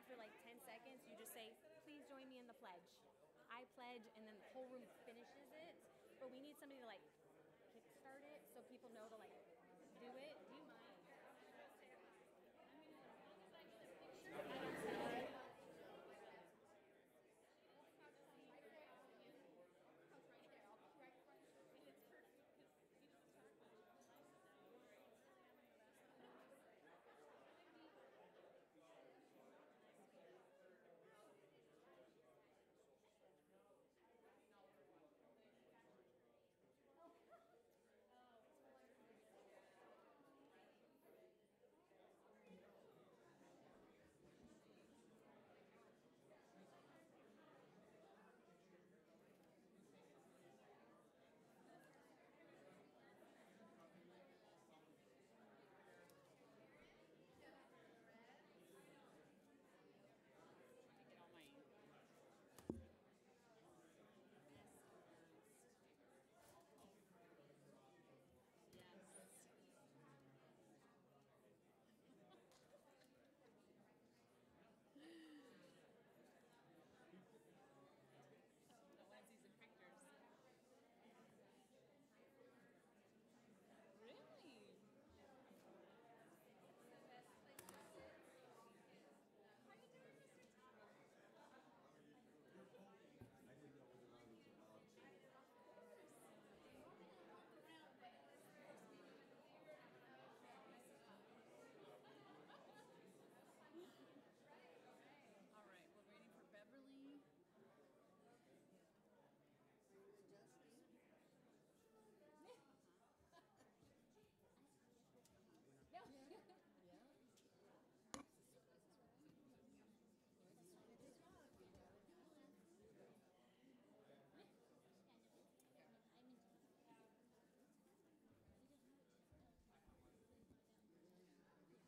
after like 10 seconds, you just say, please join me in the pledge. I pledge, and then the whole room finishes it. But we need somebody to like kickstart it so people know to like do it. Do you mind?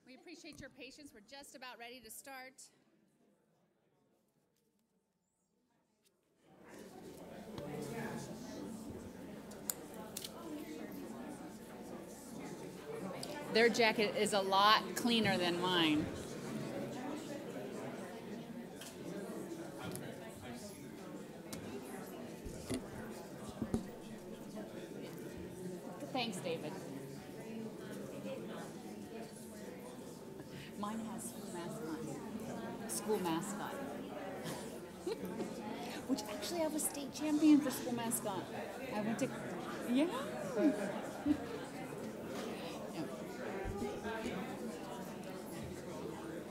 We appreciate your patience. We're just about ready to start. Their jacket is a lot cleaner than mine. Thanks, David. Mine has school mascot. Which actually I was state champion for school mascot. I went to, yeah.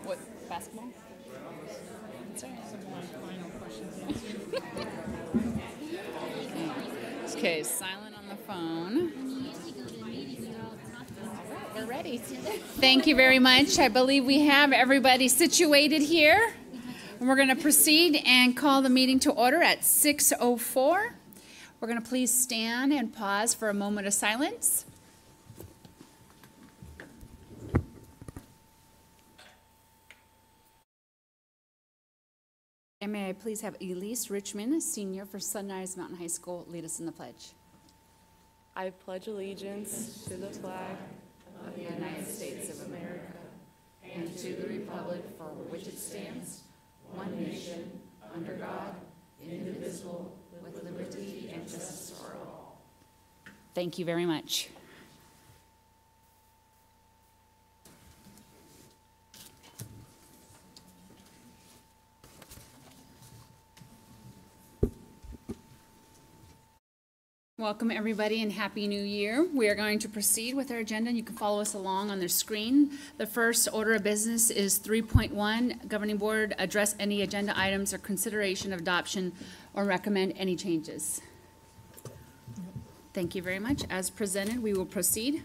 What, basketball? That's all right. Some of my final questions answered. Okay, silent on the phone. We're ready. Thank you very much. I believe we have everybody situated here. And we're going to proceed and call the meeting to order at 6:04. We're going to please stand and pause for a moment of silence. And may I please have Elise Richmond, senior for Sunrise Mountain High School, lead us in the pledge. I pledge allegiance to the flag of the United States of America and to the republic for which it stands, one nation, under God, indivisible, with liberty and justice for all. Thank you very much. Welcome everybody and Happy New Year. We are going to proceed with our agenda. You can follow us along on the screen. The first order of business is 3.1, Governing Board address any agenda items or consideration of adoption or recommend any changes. Thank you very much. As presented, we will proceed.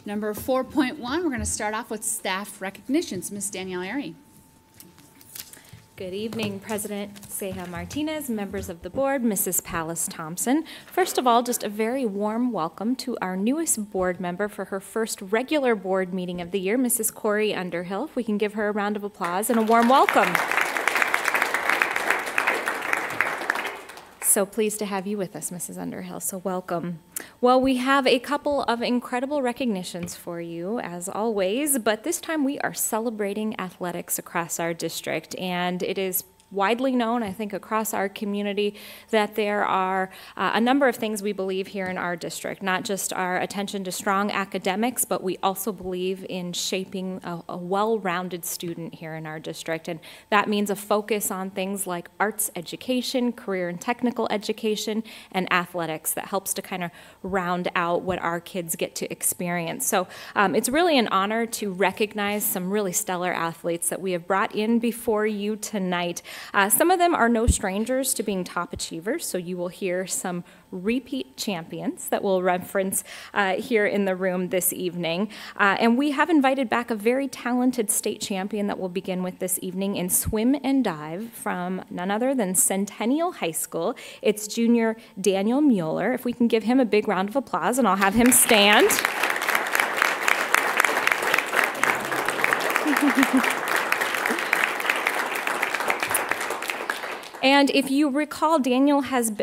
Number 4.1, we're going to start off with staff recognitions. Ms. Danielle Airy. Good evening, President Ceja Martinez, members of the board, Mrs. Pallas Thompson. First of all, just a very warm welcome to our newest board member for her first regular board meeting of the year, Mrs. Corey Underhill. If we can give her a round of applause and a warm welcome. So pleased to have you with us, Mrs. Underhill, so welcome. Well, we have a couple of incredible recognitions for you, as always, but this time we are celebrating athletics across our district, and it is widely known, I think, across our community that there are a number of things we believe here in our district, not just our attention to strong academics, but we also believe in shaping a well-rounded student here in our district. And that means a focus on things like arts education, career and technical education, and athletics that helps to kind of round out what our kids get to experience. So it's really an honor to recognize some really stellar athletes that we have brought in before you tonight. Some of them are no strangers to being top achievers, so you will hear some repeat champions that we'll reference here in the room this evening. And we have invited back a very talented state champion that we'll begin with this evening in swim and dive from none other than Centennial High School. It's junior Daniel Mueller. If we can give him a big round of applause, and I'll have him stand. And if you recall, Daniel has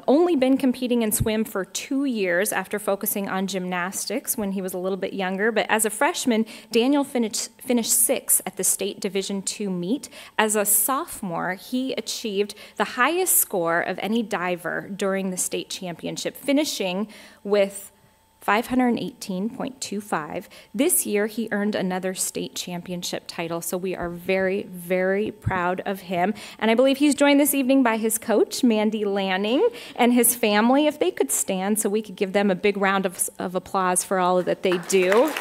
only been competing in swim for 2 years after focusing on gymnastics when he was a little bit younger. But as a freshman, Daniel finished sixth at the state Division II meet. As a sophomore, he achieved the highest score of any diver during the state championship, finishing with 518.25. This year, he earned another state championship title, so we are very, very proud of him. And I believe he's joined this evening by his coach, Mandy Lanning, and his family. If they could stand so we could give them a big round of applause for all that they do.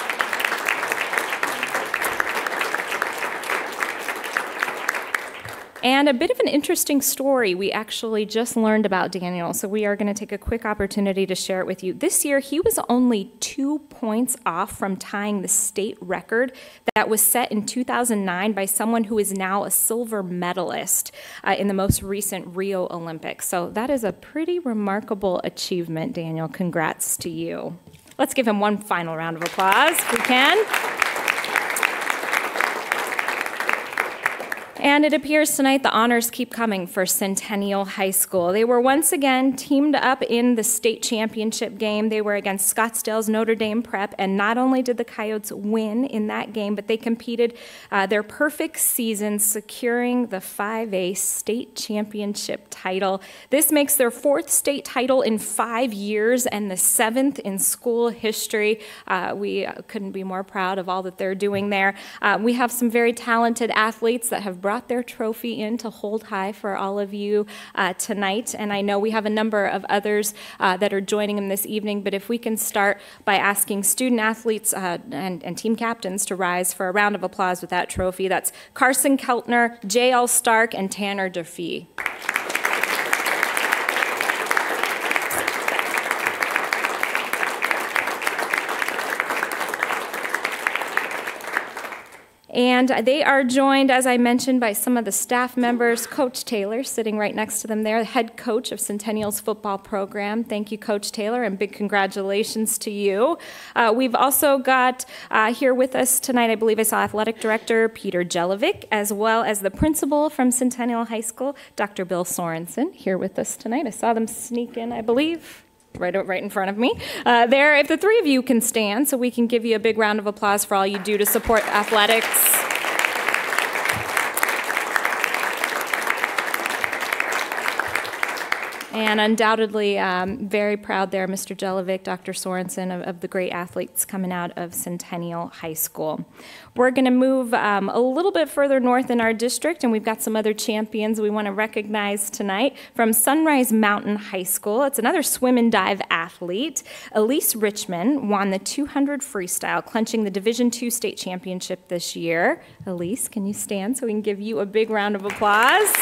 And a bit of an interesting story we actually just learned about Daniel, so we are going to take a quick opportunity to share it with you. This year, he was only 2 points off from tying the state record that was set in 2009 by someone who is now a silver medalist in the most recent Rio Olympics. So that is a pretty remarkable achievement, Daniel. Congrats to you. Let's give him one final round of applause, if we can. And it appears tonight the honors keep coming for Centennial High School. They were once again teamed up in the state championship game. They were against Scottsdale's Notre Dame Prep, and not only did the Coyotes win in that game, but they competed their perfect season, securing the 5A state championship title. This makes their 4th state title in 5 years and the 7th in school history. We couldn't be more proud of all that they're doing there. We have some very talented athletes that have brought their trophy in to hold high for all of you tonight. And I know we have a number of others that are joining them this evening, but if we can start by asking student athletes and team captains to rise for a round of applause with that trophy. That's Carson Keltner, J.L. Stark, and Tanner Durfee. And they are joined, as I mentioned, by some of the staff members. Coach Taylor, sitting right next to them there, head coach of Centennial's football program. Thank you, Coach Taylor, and big congratulations to you. We've also got here with us tonight, I believe I saw Athletic Director Peter Jelovic, as well as the principal from Centennial High School, Dr. Bill Sorensen, here with us tonight. I saw them sneak in, I believe. Right in front of me. There, if the three of you can stand so we can give you a big round of applause for all you do to support athletics. And undoubtedly, very proud there, Mr. Jelovic, Dr. Sorensen, of the great athletes coming out of Centennial High School. We're going to move a little bit further north in our district, and we've got some other champions we want to recognize tonight from Sunrise Mountain High School. It's another swim and dive athlete. Elise Richmond won the 200 freestyle, clinching the Division II state championship this year. Elise, can you stand so we can give you a big round of applause?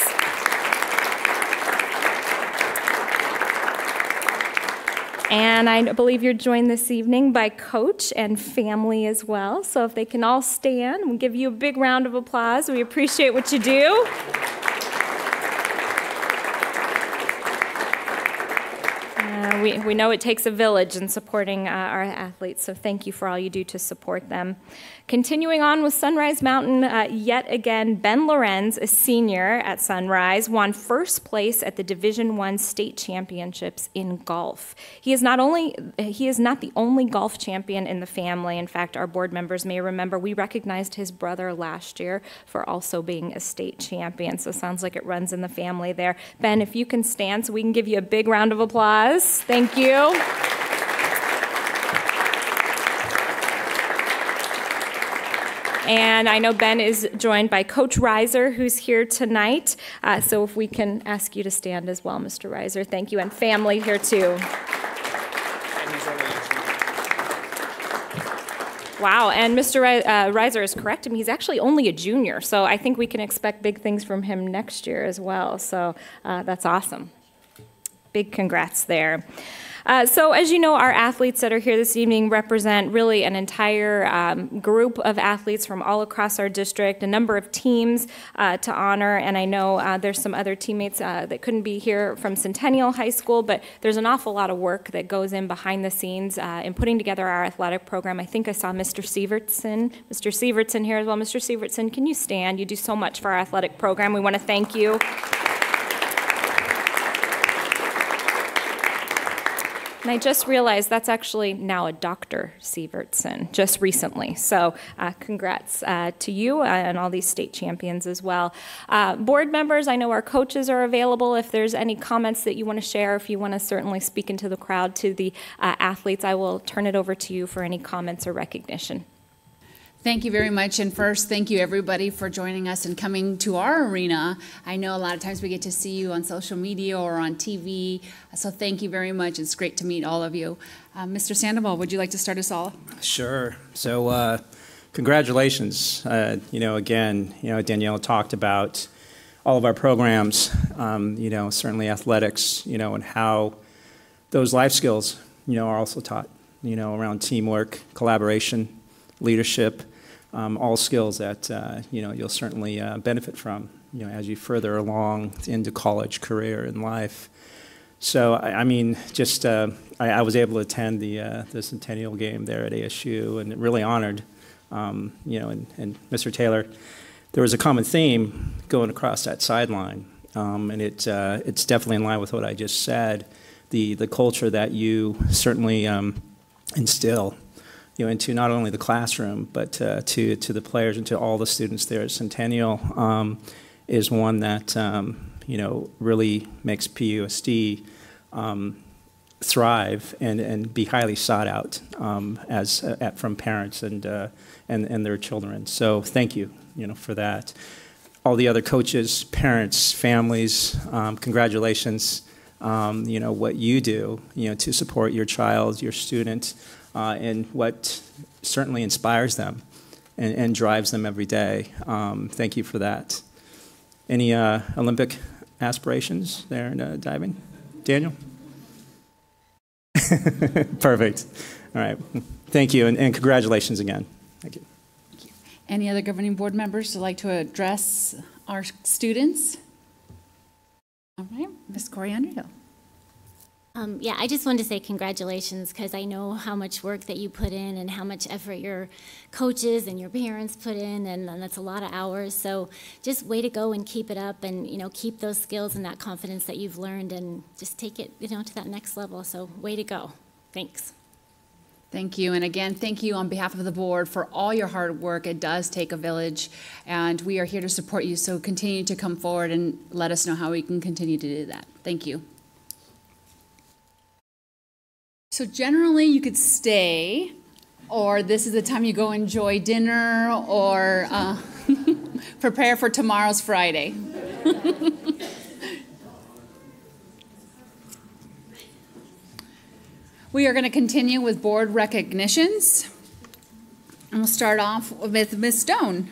And I believe you're joined this evening by coach and family as well. So if they can all stand, we'll give you a big round of applause. We appreciate what you do. we know it takes a village in supporting our athletes, so thank you for all you do to support them. Continuing on with Sunrise Mountain, yet again, Ben Lorenz, a senior at Sunrise, won first place at the Division I state championships in golf. He is not the only golf champion in the family. In fact, our board members may remember we recognized his brother last year for also being a state champion. So it sounds like it runs in the family there. Ben, if you can stand so we can give you a big round of applause. Thank you. And I know Ben is joined by Coach Reiser, who's here tonight. So if we can ask you to stand as well, Mr. Reiser. Thank you. And family here too. Wow, and Mr. Reiser is correct. I mean, he's actually only a junior, so I think we can expect big things from him next year as well. So that's awesome. Big congrats there. So as you know, our athletes that are here this evening represent really an entire group of athletes from all across our district, a number of teams to honor, and I know there's some other teammates that couldn't be here from Centennial High School, but there's an awful lot of work that goes in behind the scenes in putting together our athletic program. I think I saw Mr. Sievertson here as well. Mr. Sievertson, can you stand? You do so much for our athletic program. We want to thank you. And I just realized that's actually now a Dr. Sievertson, just recently. So congrats to you and all these state champions as well. Board members, I know our coaches are available. If there's any comments that you want to share, if you want to certainly speak into the crowd to the athletes, I will turn it over to you for any comments or recognition. Thank you very much. And first, thank you everybody for joining us and coming to our arena. I know a lot of times we get to see you on social media or on TV. So thank you very much. It's great to meet all of you. Mr. Sandoval, would you like to start us all? Sure. So congratulations. Again, Danielle talked about all of our programs, certainly athletics, and how those life skills, are also taught, around teamwork, collaboration, leadership, all skills that you'll certainly benefit from as you further along into college, career, and life. So I was able to attend the Centennial game there at ASU, and really honored. And Mr. Taylor, there was a common theme going across that sideline, and it's definitely in line with what I just said. The culture that you certainly instill into not only the classroom, but to the players and to all the students there at Centennial is one that, really makes PUSD thrive and be highly sought out from parents and their children. So thank you, for that. All the other coaches, parents, families, congratulations, what you do, to support your child, your student, and what certainly inspires them and drives them every day. Thank you for that. Any Olympic aspirations there in diving? Daniel? Perfect. All right. Thank you, and congratulations again. Thank you. Any other governing board members who'd like to address our students? All right, Ms. Corey Underhill. Yeah, I just wanted to say congratulations because I know how much work that you put in and how much effort your coaches and your parents put in, and that's a lot of hours. So just way to go and keep it up, and keep those skills and that confidence that you've learned, and just take it to that next level. So way to go. Thanks. Thank you. And again, thank you on behalf of the board for all your hard work. It does take a village, and we are here to support you. So continue to come forward and let us know how we can continue to do that. Thank you. So generally you could stay, or this is the time you go enjoy dinner, or prepare for tomorrow's Friday. We are going to continue with board recognitions. And we'll start off with Ms. Stone.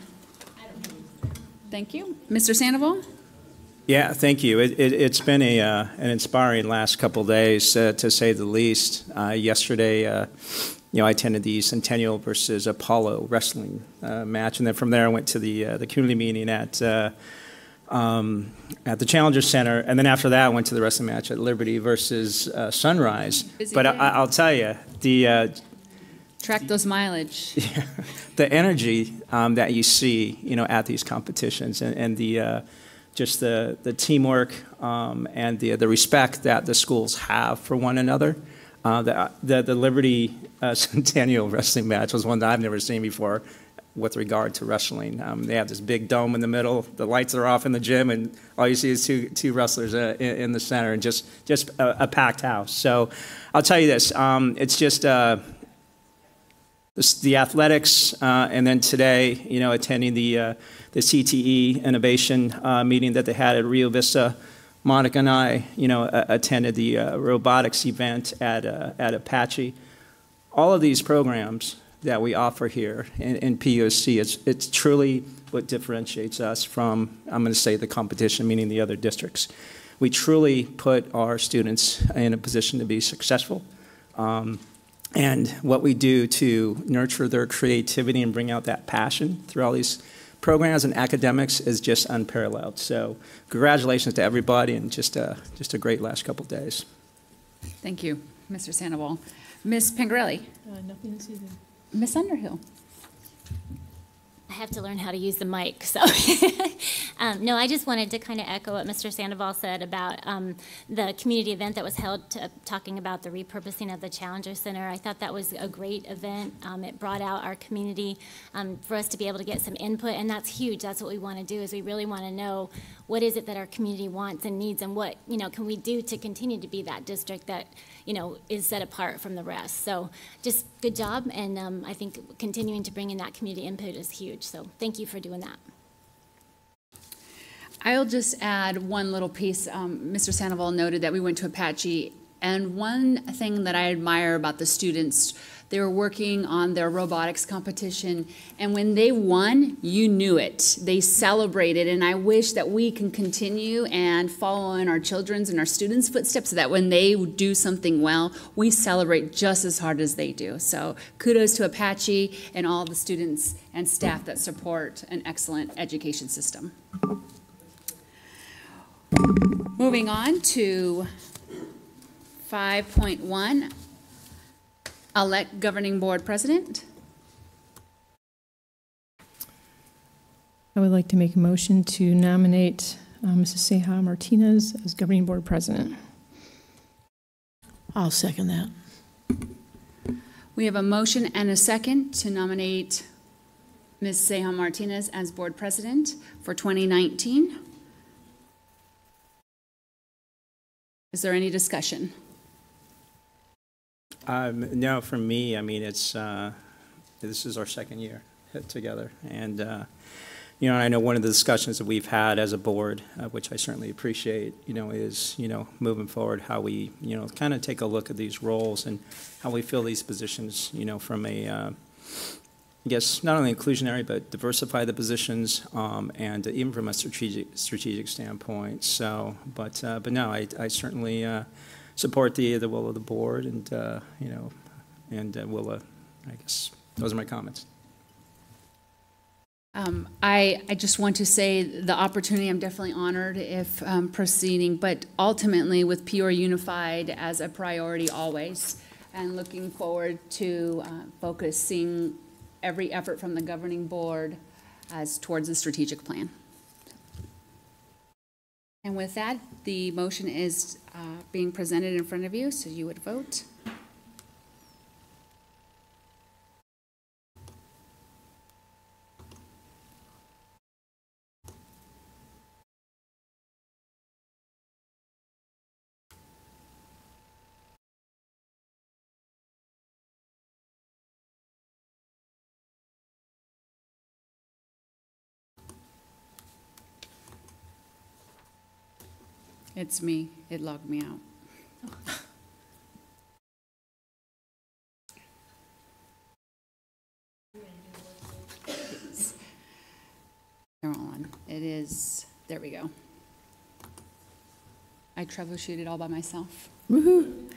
Thank you. Mr. Sandoval? Yeah, thank you. It's been an inspiring last couple of days, to say the least. Yesterday, I attended the Centennial versus Apollo wrestling match, and then from there I went to the community meeting at at the Challenger Center, and then after that, I went to the wrestling match at Liberty versus Sunrise. Busy But day. I'll tell you, Track those mileage. the energy that you see, at these competitions, and the just the teamwork and the respect that the schools have for one another. The Liberty Centennial wrestling match was one that I've never seen before with regard to wrestling. They have this big dome in the middle, the lights are off in the gym, and all you see is two wrestlers in the center, and just a packed house. So I'll tell you this, it's just the athletics, and then today, attending the CTE innovation meeting that they had at Rio Vista. Monica and I, attended the robotics event at Apache. All of these programs that we offer here in POC, it's truly what differentiates us from, I'm going to say, the competition, meaning the other districts. We truly put our students in a position to be successful. And what we do to nurture their creativity and bring out that passion through all these programs and academics is just unparalleled. So congratulations to everybody, and just a great last couple of days. Thank you, Mr. Sandoval. Ms. Pangarelli. Nothing this evening. Ms. Underhill. I have to learn how to use the mic, so. No, I just wanted to kind of echo what Mr. Sandoval said about the community event that was held talking about the repurposing of the Challenger Center. I thought that was a great event. It brought out our community for us to be able to get some input, and that's huge. That's what we want to do, is we really want to know what is it that our community wants and needs, and what, can we do to continue to be that district that, is set apart from the rest. So just good job, and I think continuing to bring in that community input is huge. So thank you for doing that. I'll just add one little piece. Mr. Sandoval noted that we went to Apache, and one thing that I admire about the students, they were working on their robotics competition, and when they won, you knew it. They celebrated, and I wish that we can continue and follow in our children's and our students' footsteps so that when they do something well, we celebrate just as hard as they do. So kudos to Apache and all the students and staff that support an excellent education system. Moving on to 5.1. Elect Governing Board President. I would like to make a motion to nominate Mrs. Ceja Martinez as Governing Board President. I'll second that. We have a motion and a second to nominate Ms. Ceja Martinez as Board President for 2019. Is there any discussion? No, for me, I mean, it's this is our second year together, and I know one of the discussions that we've had as a board, which I certainly appreciate, is moving forward how we kind of take a look at these roles and how we fill these positions, from a I guess not only inclusionary but diversify the positions, and even from a strategic standpoint. So, but no, I certainly. Support the will of the board, and will. I guess those are my comments. I just want to say the opportunity. I'm definitely honored if proceeding, but ultimately with Peoria Unified as a priority always, and looking forward to focusing every effort from the governing board as towards the strategic plan. And with that, the motion is being presented in front of you, so you would vote. It's me. It logged me out. They're on. It is. There we go. I troubleshooted all by myself. Woohoo!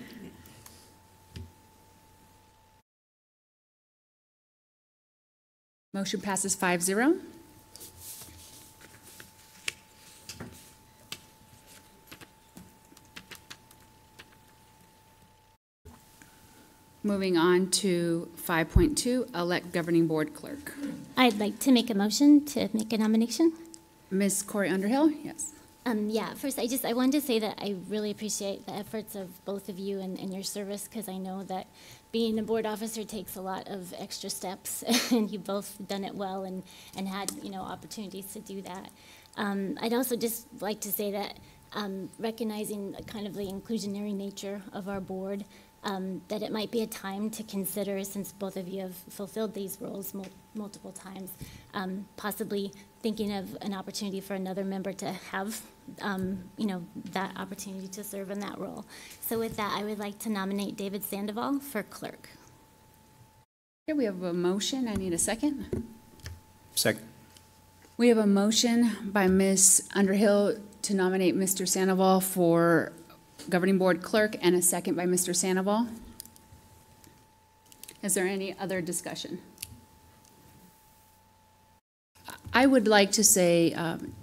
Motion passes 5-0. Moving on to 5.2, elect governing board clerk. I'd like to make a motion to make a nomination. Ms. Corey Underhill, yes. Yeah, first, I wanted to say that I really appreciate the efforts of both of you and your service, because I know that being a board officer takes a lot of extra steps, and you've both done it well and had, opportunities to do that. I'd also just like to say that recognizing kind of the inclusionary nature of our board, that it might be a time to consider, since both of you have fulfilled these roles multiple times, possibly thinking of an opportunity for another member to have, that opportunity to serve in that role. So with that, I would like to nominate David Sandoval for clerk. Here we have a motion. I need a second. Second. We have a motion by Ms. Underhill to nominate Mr. Sandoval for governing board clerk, and a second by Mr. Sandoval. Is there any other discussion? I would like to say,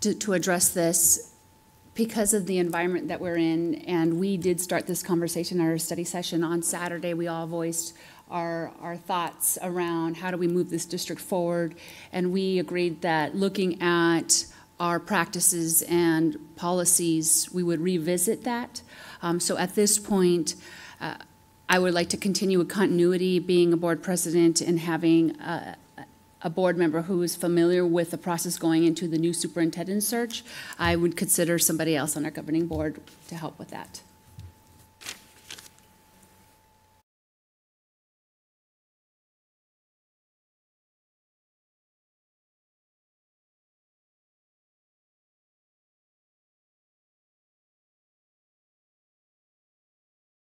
to address this, because of the environment that we're in, and we did start this conversation at our study session on Saturday. We all voiced our thoughts around how do we move this district forward, and we agreed that looking at our practices and policies, we would revisit that. So at this point, I would like to continue with continuity, being a board president and having a board member who is familiar with the process going into the new superintendent search. I would consider somebody else on our governing board to help with that.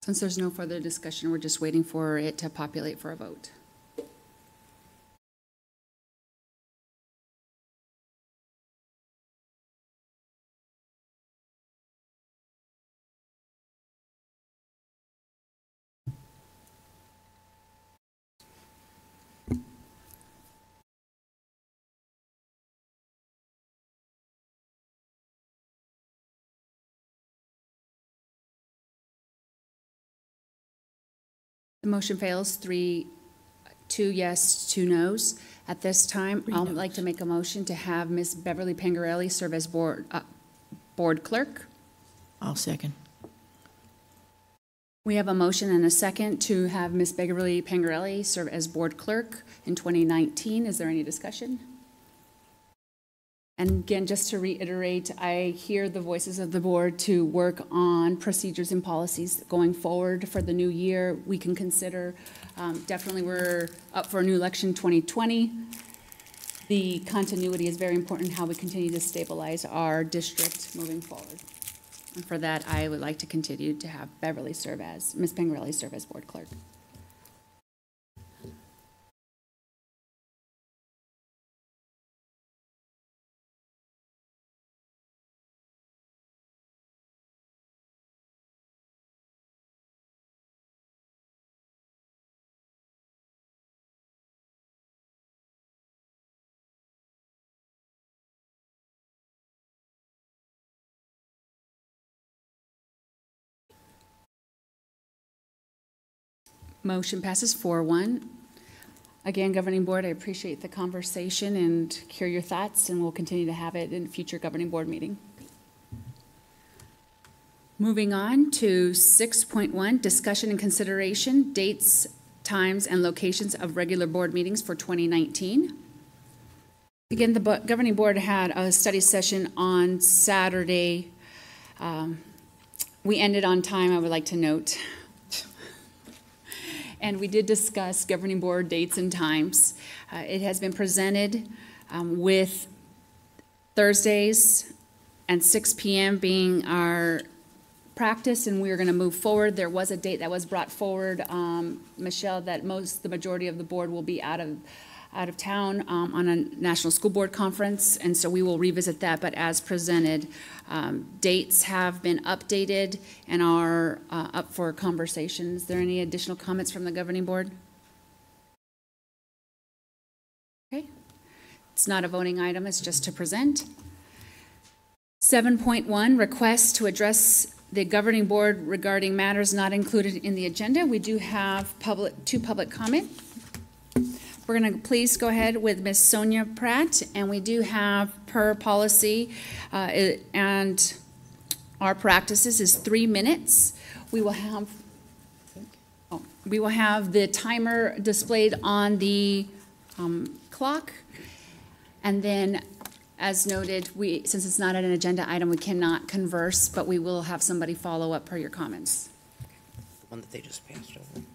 Since there's no further discussion, we're just waiting for it to populate for a vote. The motion fails, 2 yes, 2 no's. At this time, I'd like to make a motion to have Ms. Beverly Pangarelli serve as board clerk. I'll second. We have a motion and a second to have Ms. Beverly Pangarelli serve as board clerk in 2019. Is there any discussion? And again, just to reiterate, I hear the voices of the board to work on procedures and policies going forward for the new year. We can consider, definitely we're up for a new election 2020. The continuity is very important, how we continue to stabilize our district moving forward. And for that, I would like to continue to have Ms. Pangarelli serve as board clerk. Motion passes 4-1. Again, Governing Board, I appreciate the conversation and hear your thoughts, and we'll continue to have it in a future Governing Board meeting. Moving on to 6.1, discussion and consideration, dates, times, and locations of regular board meetings for 2019. Again, the Governing Board had a study session on Saturday. We ended on time, I would like to note. And we did discuss governing board dates and times. It has been presented with Thursdays and 6 p.m. being our practice, and we are going to move forward. There was a date that was brought forward, Michelle, that the majority of the board will be out of town on a National School Board Conference, and so we will revisit that. But as presented, dates have been updated and are up for conversation. Is there any additional comments from the governing board? Okay, it's not a voting item, it's just to present. 7.1, request to address the governing board regarding matters not included in the agenda. We do have two public comment. We're going to please go ahead with Ms. Sonia Pratt, and we do have, per policy and our practices, is 3 minutes. We will have the timer displayed on the clock, and then, as noted, since it's not an agenda item, we cannot converse, but we will have somebody follow up per your comments. The one that they just passed over.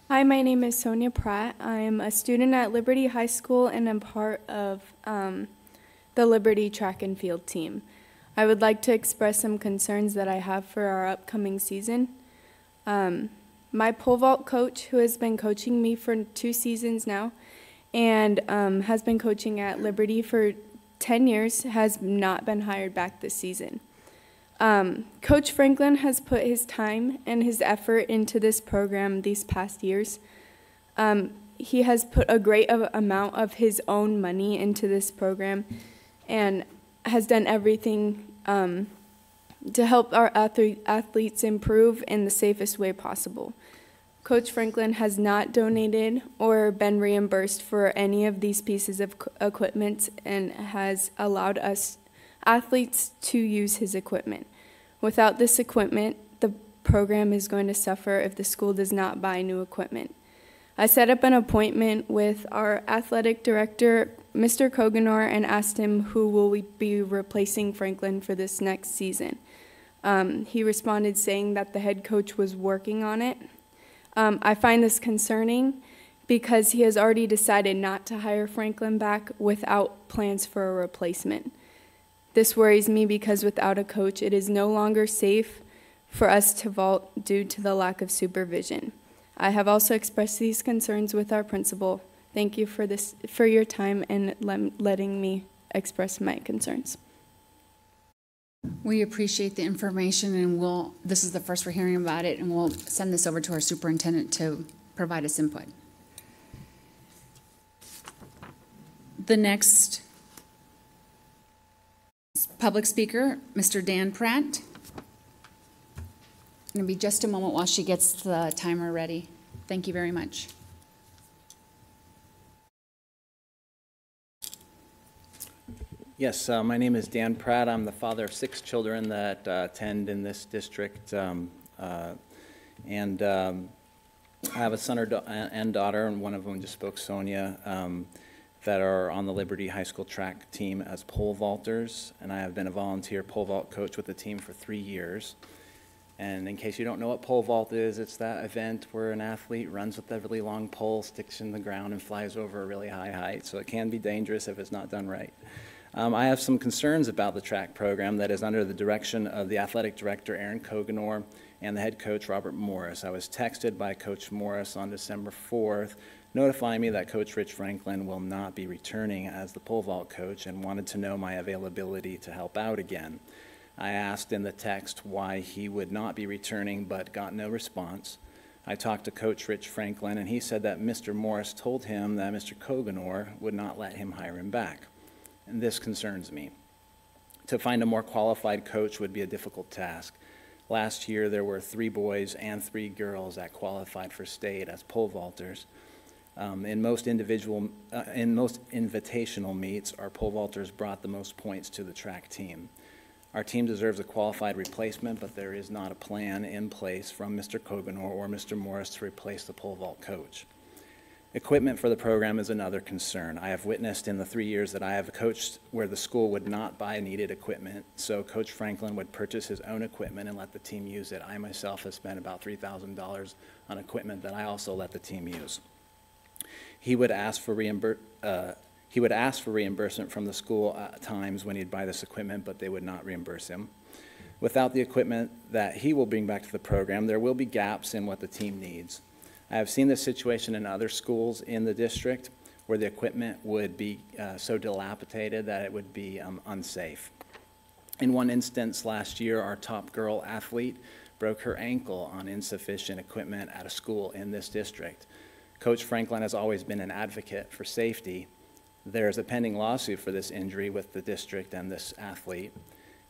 Hi, my name is Sonia Pratt. I'm a student at Liberty High School and I'm part of the Liberty track and field team. I would like to express some concerns that I have for our upcoming season. My pole vault coach, who has been coaching me for 2 seasons now and has been coaching at Liberty for 10 years, has not been hired back this season. Coach Franklin has put his time and his effort into this program these past years. He has put a great amount of his own money into this program and has done everything to help our athletes improve in the safest way possible. Coach Franklin has not donated or been reimbursed for any of these pieces of equipment and has allowed us athletes to use his equipment. Without this equipment, the program is going to suffer if the school does not buy new equipment. I set up an appointment with our athletic director, Mr. Koganor, and asked him who will be replacing Franklin for this next season. He responded saying that the head coach was working on it. I find this concerning because he has already decided not to hire Franklin back without plans for a replacement. This worries me because without a coach, it is no longer safe for us to vault due to the lack of supervision. I have also expressed these concerns with our principal. Thank you for your time and letting me express my concerns. We appreciate the information, and this is the first we're hearing about it, and we'll send this over to our superintendent to provide us input. The next public speaker, Mr. Dan Pratt. It's going to be just a moment while she gets the timer ready. Thank you very much. Yes, my name is Dan Pratt. I'm the father of 6 children that attend in this district, and I have a son and daughter, and one of them just spoke, Sonia, that are on the Liberty High School track team as pole vaulters, and I have been a volunteer pole vault coach with the team for 3 years. And in case you don't know what pole vault is, it's that event where an athlete runs with a really long pole, sticks in the ground, and flies over a really high height, so it can be dangerous if it's not done right. I have some concerns about the track program that is under the direction of the athletic director, Aaron Koganor, and the head coach, Robert Morris. I was texted by Coach Morris on December 4th, notifying me that Coach Rich Franklin will not be returning as the pole vault coach and wanted to know my availability to help out again. I asked in the text why he would not be returning, but got no response. I talked to Coach Rich Franklin, and he said that Mr. Morris told him that Mr. Koganor would not let him hire him back. And this concerns me. To find a more qualified coach would be a difficult task. Last year, there were 3 boys and 3 girls that qualified for state as pole vaulters. In most invitational meets, our pole vaulters brought the most points to the track team. Our team deserves a qualified replacement, but there is not a plan in place from Mr. Koganor or Mr. Morris to replace the pole vault coach. Equipment for the program is another concern. I have witnessed in the 3 years that I have coached where the school would not buy needed equipment, so Coach Franklin would purchase his own equipment and let the team use it. I myself have spent about $3,000 on equipment that I also let the team use. He would ask for reimbursement from the school at times when he'd buy this equipment, but they would not reimburse him. Without the equipment that he will bring back to the program, there will be gaps in what the team needs. I have seen this situation in other schools in the district where the equipment would be so dilapidated that it would be unsafe. In one instance last year, our top girl athlete broke her ankle on insufficient equipment at a school in this district. Coach Franklin has always been an advocate for safety. There is a pending lawsuit for this injury with the district and this athlete,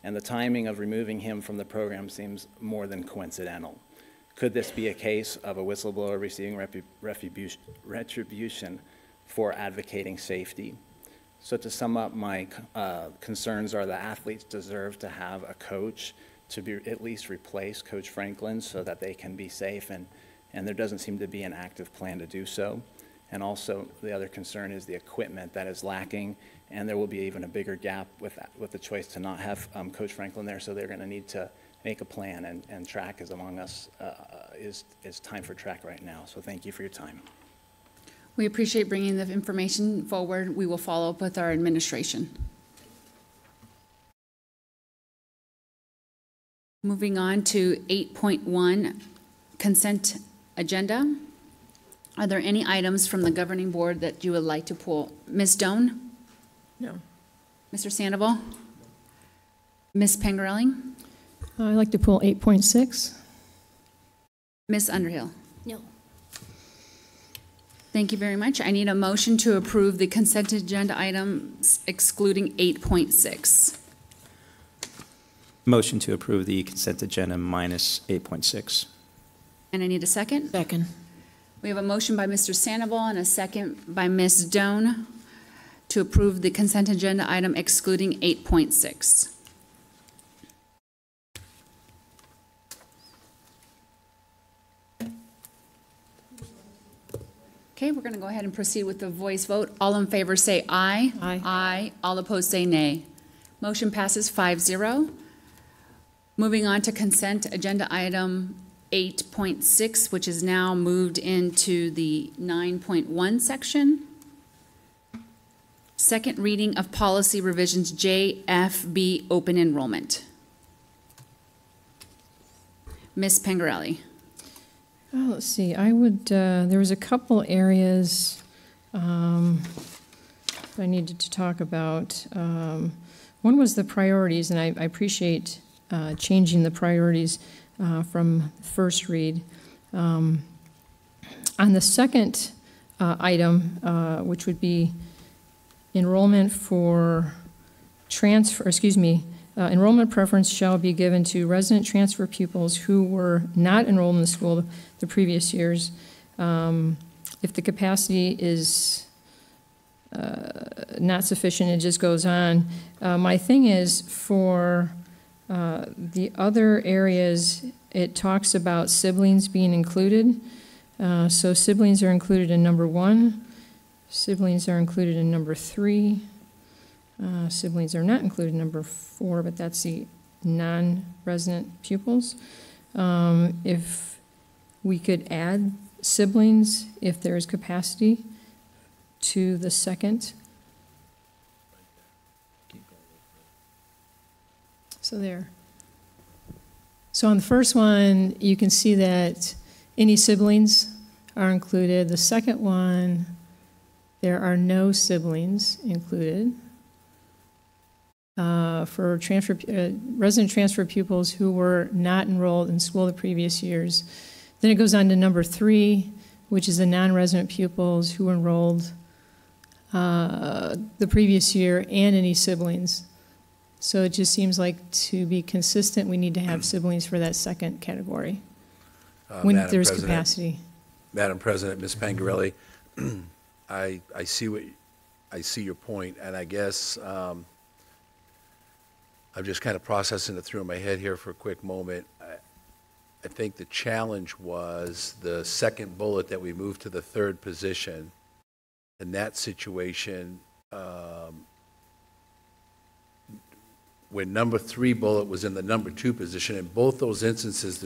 and the timing of removing him from the program seems more than coincidental. Could this be a case of a whistleblower receiving retribution for advocating safety? So to sum up, my concerns are that athletes deserve to have a coach to be at least replace Coach Franklin so that they can be safe, and there doesn't seem to be an active plan to do so. And also, the other concern is the equipment that is lacking, and there will be even a bigger gap with the choice to not have Coach Franklin there, so they're going to need to make a plan, and track is among us, is time for track right now. So thank you for your time. We appreciate bringing the information forward. We will follow up with our administration. Moving on to 8.1, consent agenda. Are there any items from the governing board that you would like to pull? Ms. Doan? No. Mr. Sandoval? Ms. Pengarelli? I'd like to pull 8.6. Ms. Underhill? No. Thank you very much. I need a motion to approve the consent agenda items excluding 8.6. Motion to approve the consent agenda minus 8.6. And I need a second. Second. We have a motion by Mr. Sandoval and a second by Ms. Doan to approve the consent agenda item excluding 8.6. Okay, we're going to go ahead and proceed with the voice vote. All in favor say aye. Aye. Aye. All opposed say nay. Motion passes 5-0. Moving on to consent agenda item 8.6, which is now moved into the 9.1 section. Second reading of policy revisions JFB open enrollment. Ms. Pengarelli. Oh, let's see, I would, there was a couple areas I needed to talk about. One was the priorities, and I appreciate changing the priorities from first read. On the second item, which would be enrollment for transfer, enrollment preference shall be given to resident transfer pupils who were not enrolled in the school the previous years. If the capacity is not sufficient, it just goes on. My thing is for the other areas, it talks about siblings being included. So siblings are included in number 1. Siblings are included in number 3. Siblings are not included in number 4, but that's the non-resident pupils. If we could add siblings, if there is capacity, to the second. So there. So on the first one, you can see that any siblings are included. The second one, there are no siblings included. For resident transfer pupils who were not enrolled in school the previous years. Then it goes on to number 3, which is the non-resident pupils who were enrolled the previous year and any siblings. So it just seems like to be consistent, we need to have siblings for that second category when there's capacity. Madam President, Ms. Pangarelli, I see your point, and I guess I'm just kind of processing it through in my head here for a quick moment. I think the challenge was the second bullet that we moved to the third position. In that situation, when number 3 bullet was in the number 2 position, in both those instances,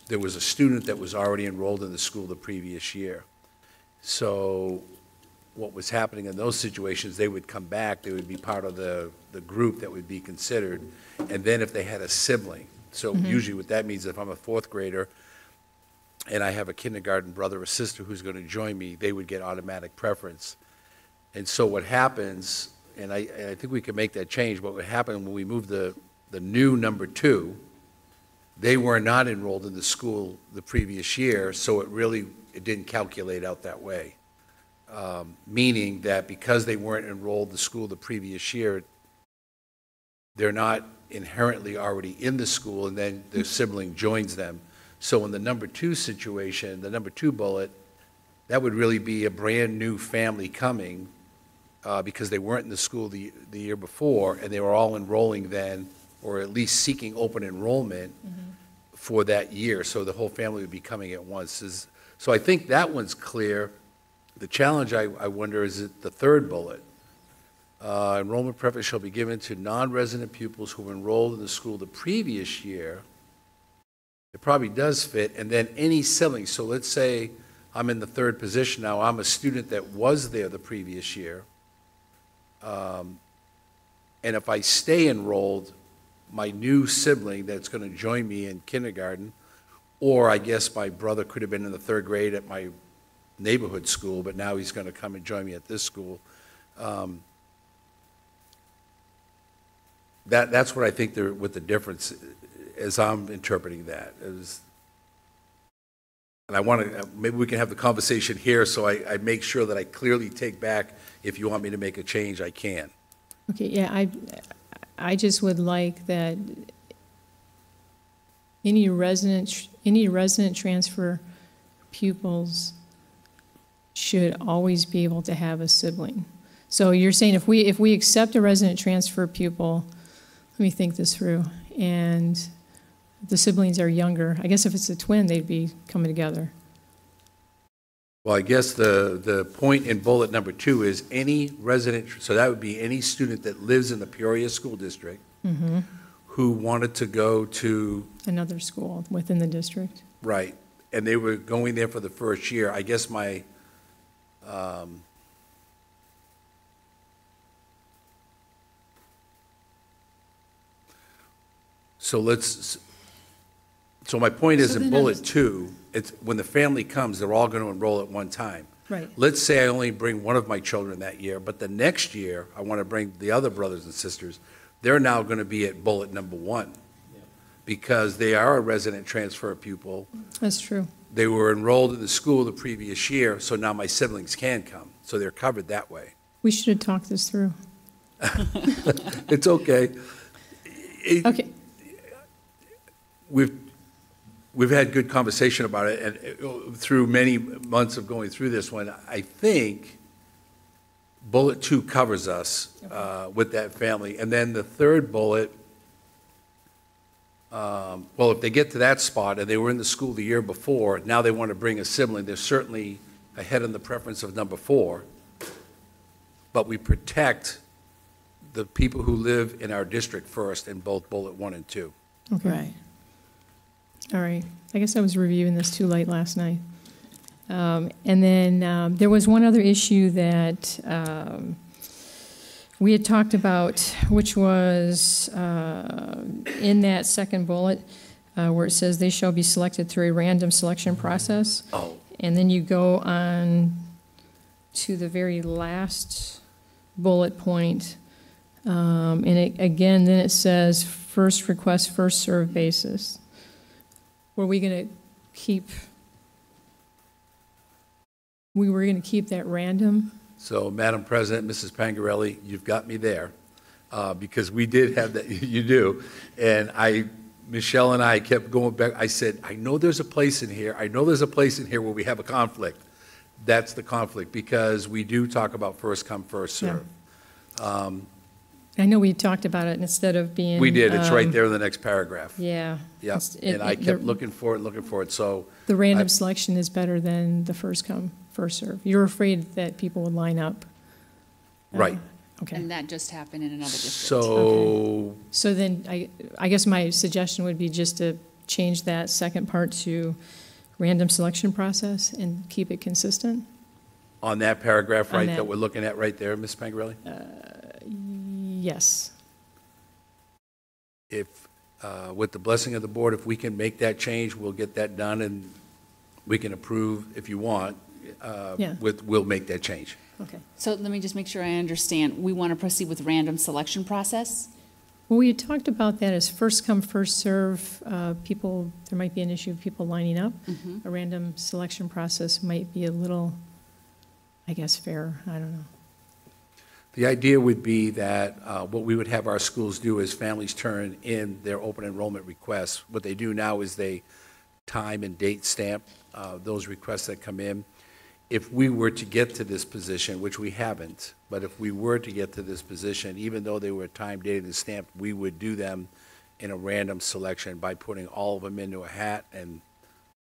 there was a student that was already enrolled in the school the previous year. So what was happening in those situations, they would come back, they would be part of the group that would be considered, and then if they had a sibling. So usually what that means, if I'm a 4th grader and I have a kindergarten brother or sister who's going to join me, they would get automatic preference. And so what happens, and I think we can make that change, what would happen when we move the new number 2, they were not enrolled in the school the previous year, so it didn't calculate out that way. Meaning that because they weren't enrolled in the school the previous year, they're not inherently already in the school, and then their sibling joins them. So in the number 2 situation, the number 2 bullet, that would really be a brand-new family coming because they weren't in the school the year before, and they were all enrolling then, or at least seeking open enrollment for that year. So the whole family would be coming at once. So I think that one's clear. The challenge, I wonder, is it the 3rd bullet. Enrollment preference shall be given to non-resident pupils who were enrolled in the school the previous year. It probably does fit. And then any siblings. So let's say I'm in the 3rd position now. I'm a student that was there the previous year. And if I stay enrolled, my new sibling that's going to join me in kindergarten, or I guess my brother could have been in the 3rd grade at my neighborhood school, but now he's going to come and join me at this school. That's what I think what the difference, as I'm interpreting that, is. And I want to, maybe we can have the conversation here so I make sure that I clearly take back, if you want me to make a change, I can. Okay, yeah, I just would like that any resident transfer pupils should always be able to have a sibling. So you're saying if we accept a resident transfer pupil, let me think this through, and the siblings are younger, I guess if it's a twin, they'd be coming together. Well, I guess the point in bullet number 2 is any resident, so that would be any student that lives in the Peoria School District who wanted to go to another school within the district. Right, and they were going there for the first year. I guess my so my point is in bullet 2, it's when the family comes, they're all going to enroll at one time. Right. Let's say I only bring one of my children that year, but the next year I want to bring the other brothers and sisters. They're now going to be at bullet number 1 because they are a resident transfer pupil. That's true. They were enrolled in the school the previous year, so now my siblings can come. So they're covered that way. We should have talked this through. It's okay. Okay. We've had good conversation about it, and through many months of going through this one, I think bullet 2 covers us with that family. And then the 3rd bullet, well, if they get to that spot and they were in the school the year before, now they want to bring a sibling, they're certainly ahead in the preference of number 4. But we protect the people who live in our district first in both bullet 1 and 2. Okay. Right. All right. I guess I was reviewing this too late last night. And then there was one other issue that we had talked about, which was in that 2nd bullet where it says they shall be selected through a random selection process. Oh. And then you go on to the very last bullet point. And again, then it says first request, first serve basis. Were we going to keep that random? So, Madam President, Mrs. Pangarelli, you've got me there, because we did have that, you do, and Michelle and I kept going back. I said, I know there's a place in here, where we have a conflict. That's the conflict, because we do talk about first come, first serve. Yeah. I know we talked about it instead of being. We did. It's right there in the next paragraph. Yeah. Yeah. And I kept looking for it. So the random selection is better than the first come, first serve. You're afraid that people would line up. Right. Okay. And that just happened in another district. So. Okay. So then I guess my suggestion would be just to change that second part to random selection process and keep it consistent. On that paragraph, right, that we're looking at right there, Ms. Pangarelli? Yes. If, with the blessing of the board, if we can make that change, we'll get that done, and we can approve, if you want, we'll make that change. Okay. So let me just make sure I understand. We want to proceed with random selection process? Well, we had talked about that as first come, first serve. People, there might be an issue of people lining up. Mm-hmm. A random selection process might be a little, I guess, fairer. I don't know. The idea would be that what we would have our schools do is families turn in their open enrollment requests. What they do now is they time and date stamp those requests that come in. If we were to get to this position, which we haven't, but if we were to get to this position, even though they were time dated and stamped, we would do them in a random selection by putting all of them into a hat and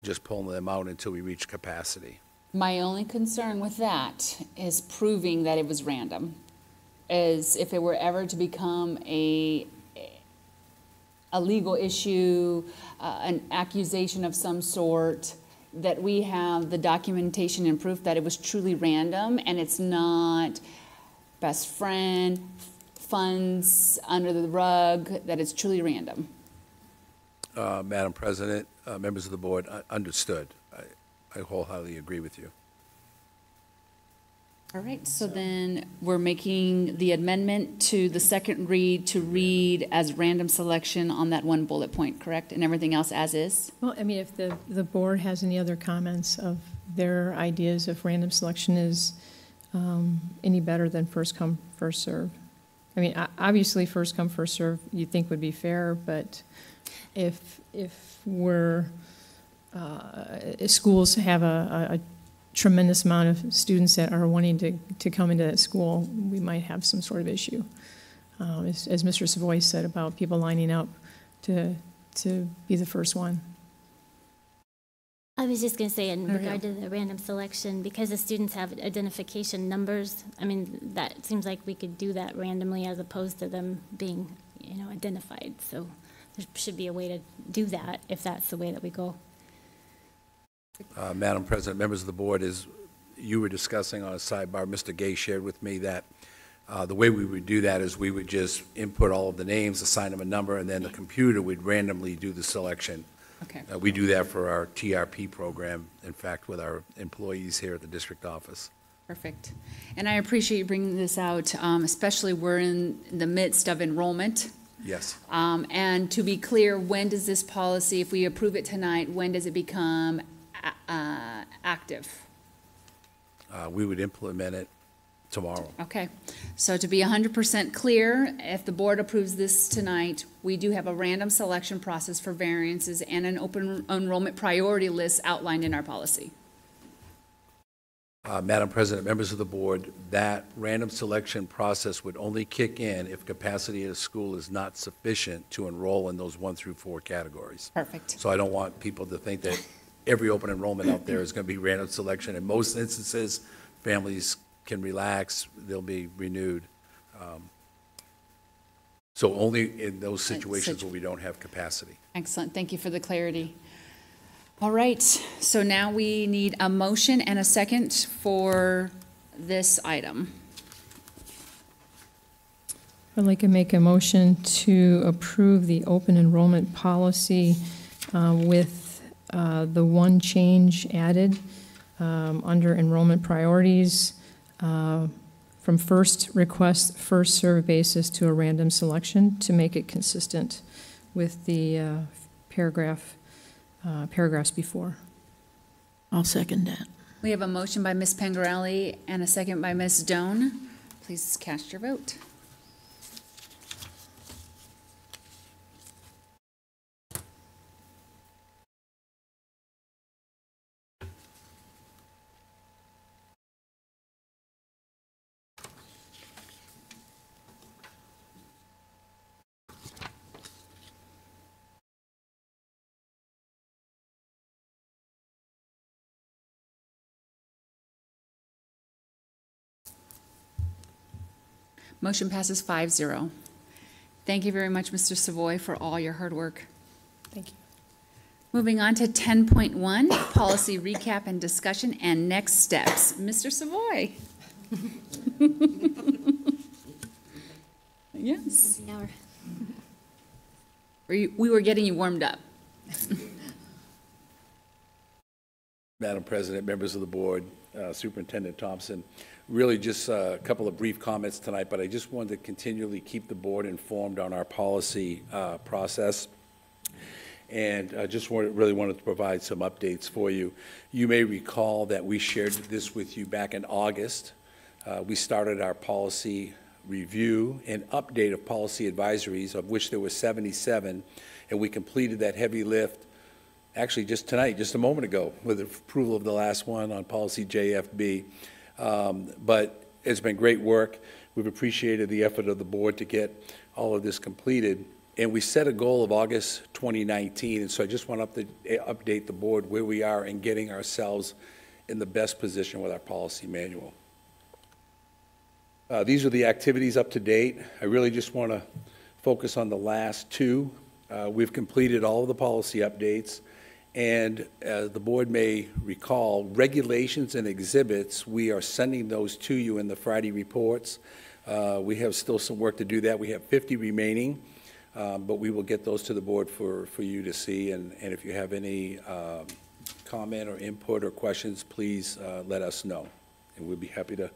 just pulling them out until we reach capacity. My only concern with that is proving that it was random. Is if it were ever to become a legal issue, an accusation of some sort, that we have the documentation and proof that it was truly random and it's not best friend, funds under the rug, that it's truly random. Madam President, members of the board, understood. I wholeheartedly agree with you. All right, so then we're making the amendment to the second read to read as random selection on that one bullet point, correct? And everything else as is? Well, I mean, if the board has any other comments of their ideas if random selection is any better than first come, first serve. I mean, obviously, first come, first serve, you think would be fair, but if we're, schools have a tremendous amount of students that are wanting to come into that school, we might have some sort of issue. As Mr. Savoy said about people lining up to be the first one. I was just going to say in regard to the random selection, because the students have identification numbers, I mean, that seems like we could do that randomly as opposed to them being, identified. So there should be a way to do that if that's the way that we go. Madam President, members of the board, as you were discussing on a sidebar, Mr. Gay shared with me that the way we would do that is we would just input all of the names, assign them a number, and then the computer would randomly do the selection. Okay. We do that for our TRP program, in fact, with our employees here at the district office. Perfect. And I appreciate you bringing this out, especially we're in the midst of enrollment. Yes. And to be clear, when does this policy, if we approve it tonight, when does it become active? We would implement it tomorrow. Okay, so to be 100% clear, if the board approves this tonight, we do have a random selection process for variances and an open enrollment priority list outlined in our policy. Madam President, members of the board, that random selection process would only kick in if capacity at a school is not sufficient to enroll in those 1 through 4 categories. Perfect. So I don't want people to think that every open enrollment out there is going to be random selection. In most instances, families can relax, they'll be renewed. So only in those situations where we don't have capacity. Excellent, thank you for the clarity. All right, so now we need a motion and a second for this item. I'd like to make a motion to approve the open enrollment policy with the one change added under enrollment priorities from first request, first serve basis to a random selection to make it consistent with the paragraphs before. I'll second that. We have a motion by Ms. Pangarelli and a second by Ms. Doan. Please cast your vote. Motion passes 5-0. Thank you very much, Mr. Savoy, for all your hard work. Thank you. Moving on to 10.1, policy recap and discussion and next steps. Mr. Savoy. Yes. We were getting you warmed up. Madam President, members of the board, Superintendent Thompson, really just a couple of brief comments tonight, but I just wanted to continually keep the board informed on our policy process. And really wanted to provide some updates for you. You may recall that we shared this with you back in August, We started our policy review and update of policy advisories, of which there were 77, and we completed that heavy lift actually just tonight, just a moment ago, with the approval of the last one on policy JFB. But it's been great work. We've appreciated the effort of the board to get all of this completed. And we set a goal of August 2019, and so I just want to update the board where we are in getting ourselves in the best position with our policy manual. These are the activities up to date. I really just want to focus on the last two. We've completed all of the policy updates, and as the board may recall, regulations and exhibits, we are sending those to you in the Friday reports. We have still some work to do that. We have 50 remaining, but we will get those to the board for you to see, and if you have any comment or input or questions, please let us know, and we'll be happy to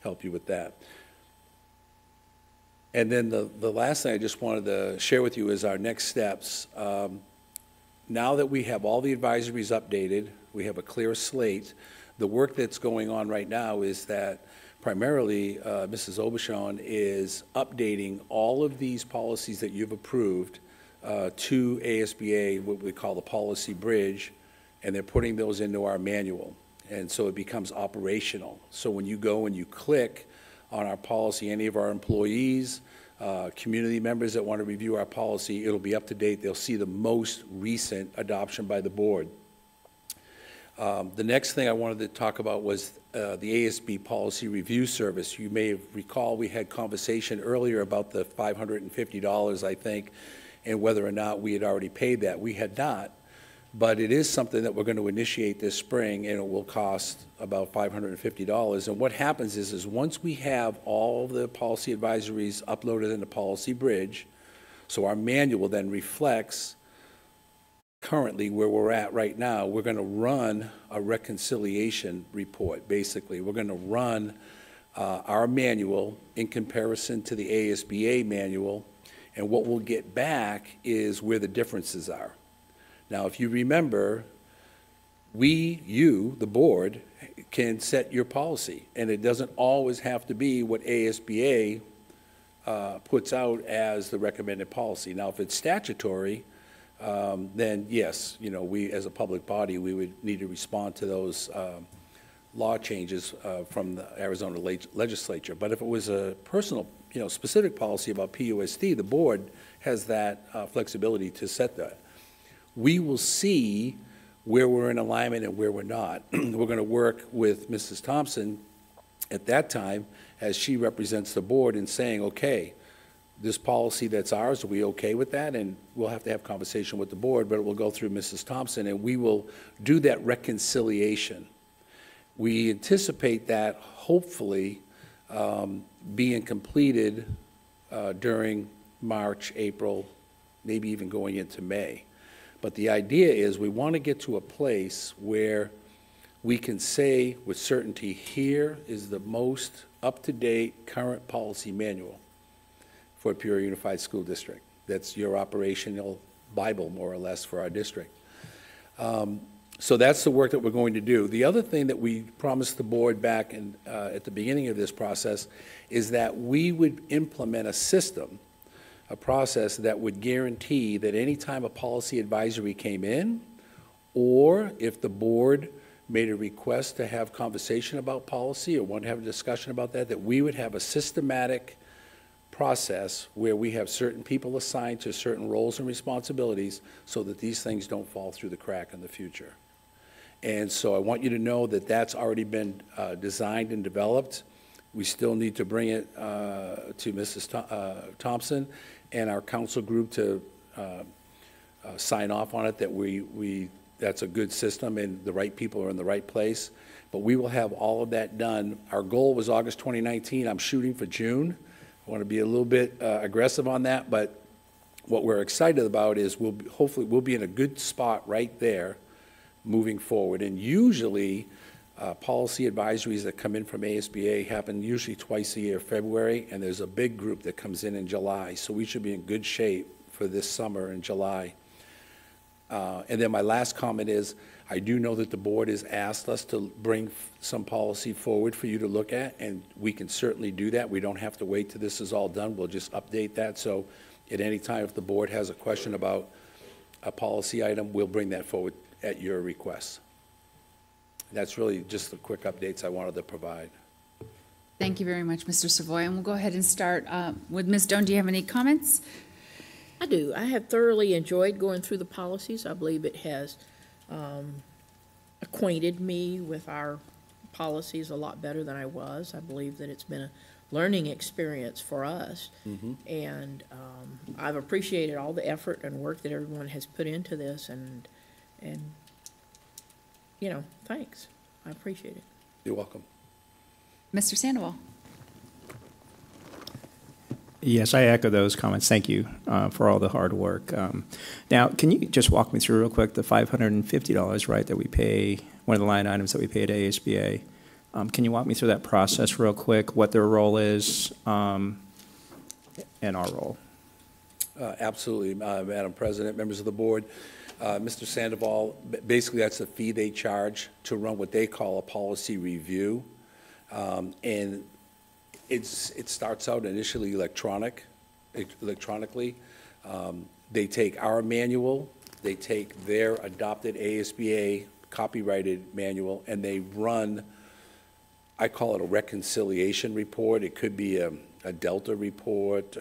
help you with that. And then the last thing I just wanted to share with you is our next steps. Now that we have all the advisories updated, we have a clear slate, the work that's going on right now is that primarily Mrs. Aubuchon is updating all of these policies that you've approved to ASBA, what we call the policy bridge, and they're putting those into our manual. And so it becomes operational. So when you go and you click on our policy, any of our employees, community members that want to review our policy, it'll be up to date. They'll see the most recent adoption by the board. The next thing I wanted to talk about was the ASB Policy Review Service. You may recall we had conversation earlier about the $550, I think, and whether or not we had already paid that. We had not. But it is something that we're going to initiate this spring, and it will cost about $550. And what happens is once we have all the policy advisories uploaded in the policy bridge, so our manual then reflects currently where we're at right now, we're going to run a reconciliation report, basically. We're going to run our manual in comparison to the ASBA manual, and what we'll get back is where the differences are. Now, if you remember, you, the board, can set your policy, and it doesn't always have to be what ASBA puts out as the recommended policy. Now, if it's statutory, then yes, you know, we as a public body, we would need to respond to those law changes from the Arizona legislature. But if it was a personal, you know, specific policy about PUSD, the board has that flexibility to set that. We will see where we're in alignment and where we're not. We're going to work with Mrs. Thompson at that time as she represents the board in saying, okay, this policy that's ours, are we okay with that? And we'll have to have conversation with the board, but it will go through Mrs. Thompson, and we will do that reconciliation. We anticipate that hopefully being completed during March, April, maybe even going into May. But the idea is we want to get to a place where we can say with certainty, here is the most up-to-date current policy manual for Peoria Unified School District. That's your operational Bible, more or less, for our district. So that's the work that we're going to do. The other thing that we promised the board back in, at the beginning of this process is that we would implement a system, a process that would guarantee that any time a policy advisory came in, or if the board made a request to have conversation about policy or want to have a discussion about that, that we would have a systematic process where we have certain people assigned to certain roles and responsibilities so that these things don't fall through the crack in the future. And so I want you to know that that's already been designed and developed. We still need to bring it to Mrs. Thompson and our council group to sign off on it, that that's a good system and the right people are in the right place. But we will have all of that done. Our goal was August 2019. I'm shooting for June. I want to be a little bit aggressive on that, but what we're excited about is hopefully we'll be in a good spot right there moving forward. And usually policy advisories that come in from ASBA happen usually twice a year, February, and there's a big group that comes in July. So we should be in good shape for this summer in July. And then my last comment is, I do know that the board has asked us to bring some policy forward for you to look at, and we can certainly do that. We don't have to wait till this is all done. We'll just update that. So at any time, if the board has a question about a policy item, we'll bring that forward at your request. That's really just the quick updates I wanted to provide. Thank you very much, Mr. Savoy. And we'll go ahead and start with Ms. Doan. Do you have any comments? I do. I have thoroughly enjoyed going through the policies. I believe it has acquainted me with our policies a lot better than I was. I believe that it's been a learning experience for us. And I've appreciated all the effort and work that everyone has put into this, and you know, thanks. I appreciate it. You're welcome. Mr. Sandoval. Yes, I echo those comments. Thank you for all the hard work. Now, can you just walk me through real quick the $550, right, that we pay, one of the line items that we pay at ASBA? Can you walk me through that process real quick, what their role is and our role? Absolutely, Madam President, members of the board. Mr. Sandoval, basically that's the fee they charge to run what they call a policy review. And it starts out initially electronically. They take our manual, they take their adopted ASBA copyrighted manual, and they run, I call it a reconciliation report. It could be a Delta report,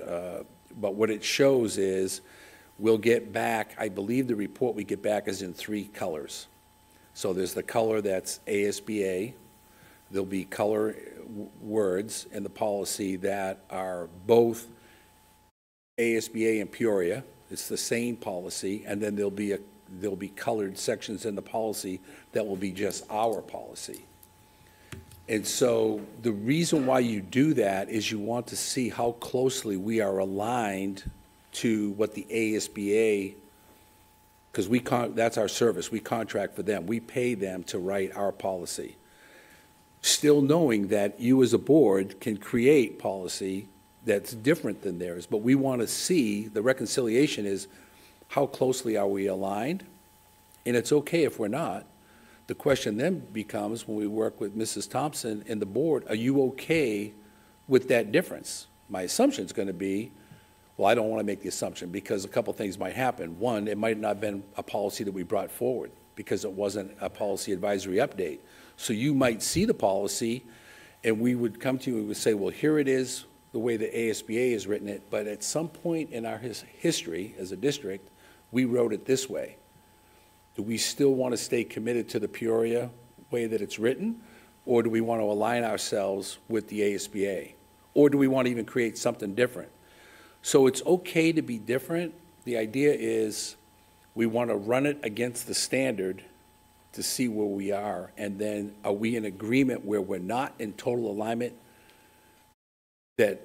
but what it shows is we'll get back, I believe the report we get back is in 3 colors. So there's the color that's ASBA, there'll be color words in the policy that are both ASBA and Peoria. It's the same policy, and then there'll be colored sections in the policy that will be just our policy. And so the reason why you do that is you want to see how closely we are aligned to what the ASBA, because that's our service. We contract for them. We pay them to write our policy. Still knowing that you as a board can create policy that's different than theirs, but we want to see, the reconciliation is how closely are we aligned, and it's okay if we're not. The question then becomes, when we work with Mrs. Thompson and the board, are you okay with that difference? My assumption is going to be, well, I don't want to make the assumption because a couple things might happen. One, it might not have been a policy that we brought forward because it wasn't a policy advisory update. So you might see the policy, and we would come to you and we would say, well, here it is, the way the ASBA has written it, but at some point in our history as a district, we wrote it this way. Do we still want to stay committed to the Peoria way that it's written, or do we want to align ourselves with the ASBA? Or do we want to even create something different? So it's okay to be different. The idea is we want to run it against the standard to see where we are, and then are we in agreement where we're not in total alignment that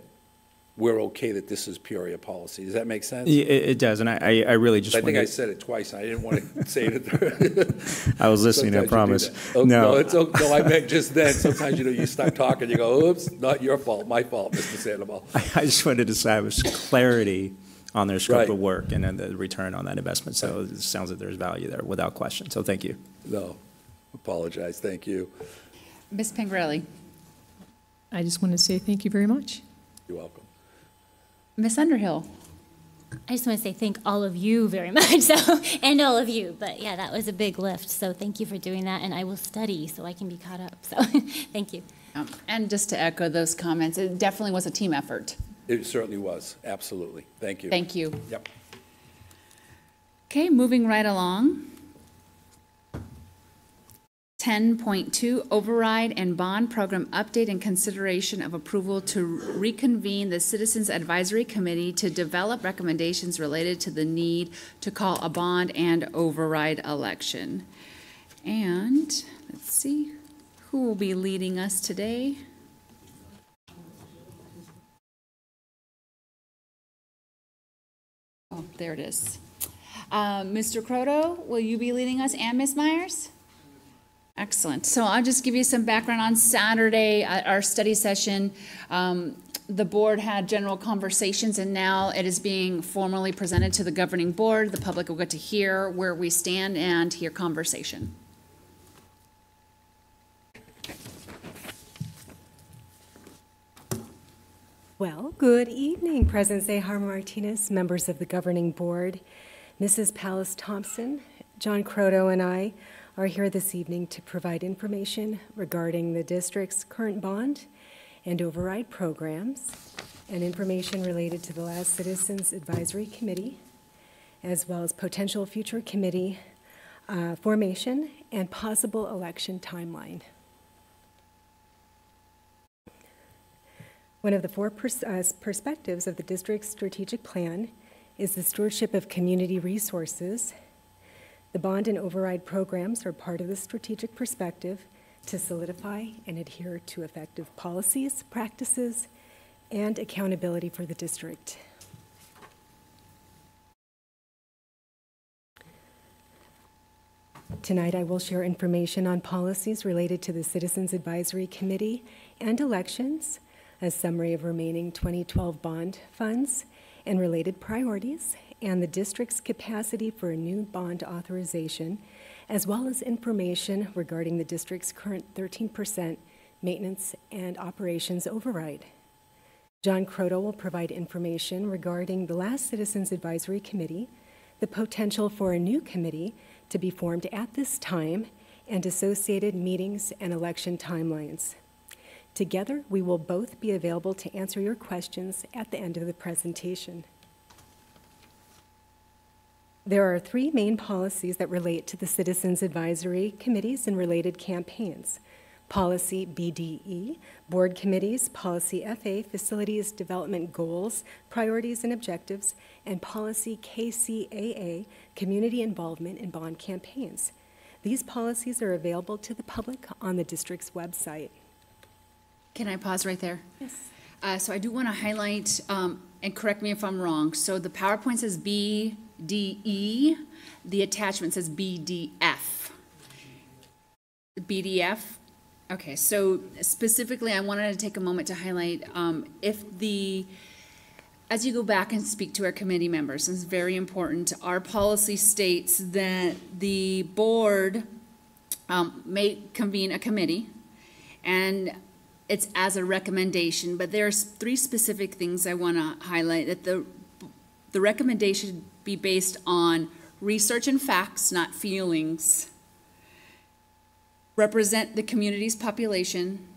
we're okay that this is Peoria policy? Does that make sense? It does, and I really just I think I said it twice, and I didn't want to say it. I was listening, I promise. No, I meant just then. Sometimes, you start talking, you go, oops, not your fault, my fault, Mr. Sandoval. I just wanted to establish clarity on their scope of work and then the return on that investment. So it sounds like there's value there without question. So thank you. No, apologize. Thank you. Ms. Pangarelli. I just want to say thank you very much. You're welcome. Ms. Underhill. I just want to say thank all of you very much, and all of you. But yeah, that was a big lift. So thank you for doing that, and I will study so I can be caught up. So thank you. And just to echo those comments, it definitely was a team effort. It certainly was. Absolutely. Thank you. Thank you. Yep. Okay, moving right along. 10.2, override and bond program update and consideration of approval to reconvene the Citizens Advisory Committee to develop recommendations related to the need to call a bond and override election. And let's see, who will be leading us today? Oh, there it is. Mr. Croto, will you be leading us, and Ms. Myers? Excellent. So I'll just give you some background on Saturday, our study session. the board had general conversations, and now it is being formally presented to the governing board. The public will get to hear where we stand and hear conversation. Well, good evening, President Zahar Martinez, members of the governing board, Mrs. Pallas Thompson, John Croto, and I are here this evening to provide information regarding the district's current bond and override programs, and information related to the last Citizens Advisory Committee, as well as potential future committee formation and possible election timeline. One of the four perspectives of the district's strategic plan is the stewardship of community resources. The bond and override programs are part of the strategic perspective to solidify and adhere to effective policies, practices, and accountability for the district. Tonight, I will share information on policies related to the Citizens Advisory Committee and elections, a summary of remaining 2012 bond funds and related priorities, and the district's capacity for a new bond authorization, as well as information regarding the district's current 13% maintenance and operations override. John Croto will provide information regarding the last Citizens Advisory Committee, the potential for a new committee to be formed at this time, and associated meetings and election timelines. Together, we will both be available to answer your questions at the end of the presentation. There are three main policies that relate to the Citizens Advisory Committees and related campaigns. Policy BDE, Board Committees, Policy FA, Facilities Development Goals, Priorities and Objectives, and Policy KCAA, Community Involvement in Bond Campaigns. These policies are available to the public on the district's website. Can I pause right there? Yes. So I do want to highlight, and correct me if I'm wrong, so the PowerPoint says BDE, the attachment says BDF. BDF? Okay, so specifically I wanted to take a moment to highlight as you go back and speak to our committee members, it's very important, our policy states that the board may convene a committee, and it's as a recommendation, but there's three specific things I want to highlight. That the recommendation be based on research and facts, not feelings. Represent the community's population.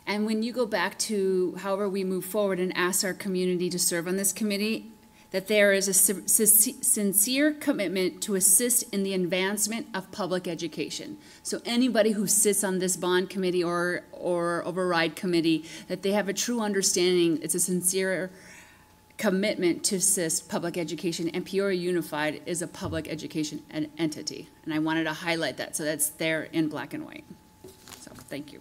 And when you go back to however we move forward and ask our community to serve on this committee, that there is a sincere commitment to assist in the advancement of public education. So anybody who sits on this bond committee or override committee, that they have a true understanding, it's a sincere commitment to assist public education, and Peoria Unified is a public education entity. And I wanted to highlight that, so that's there in black and white. So thank you.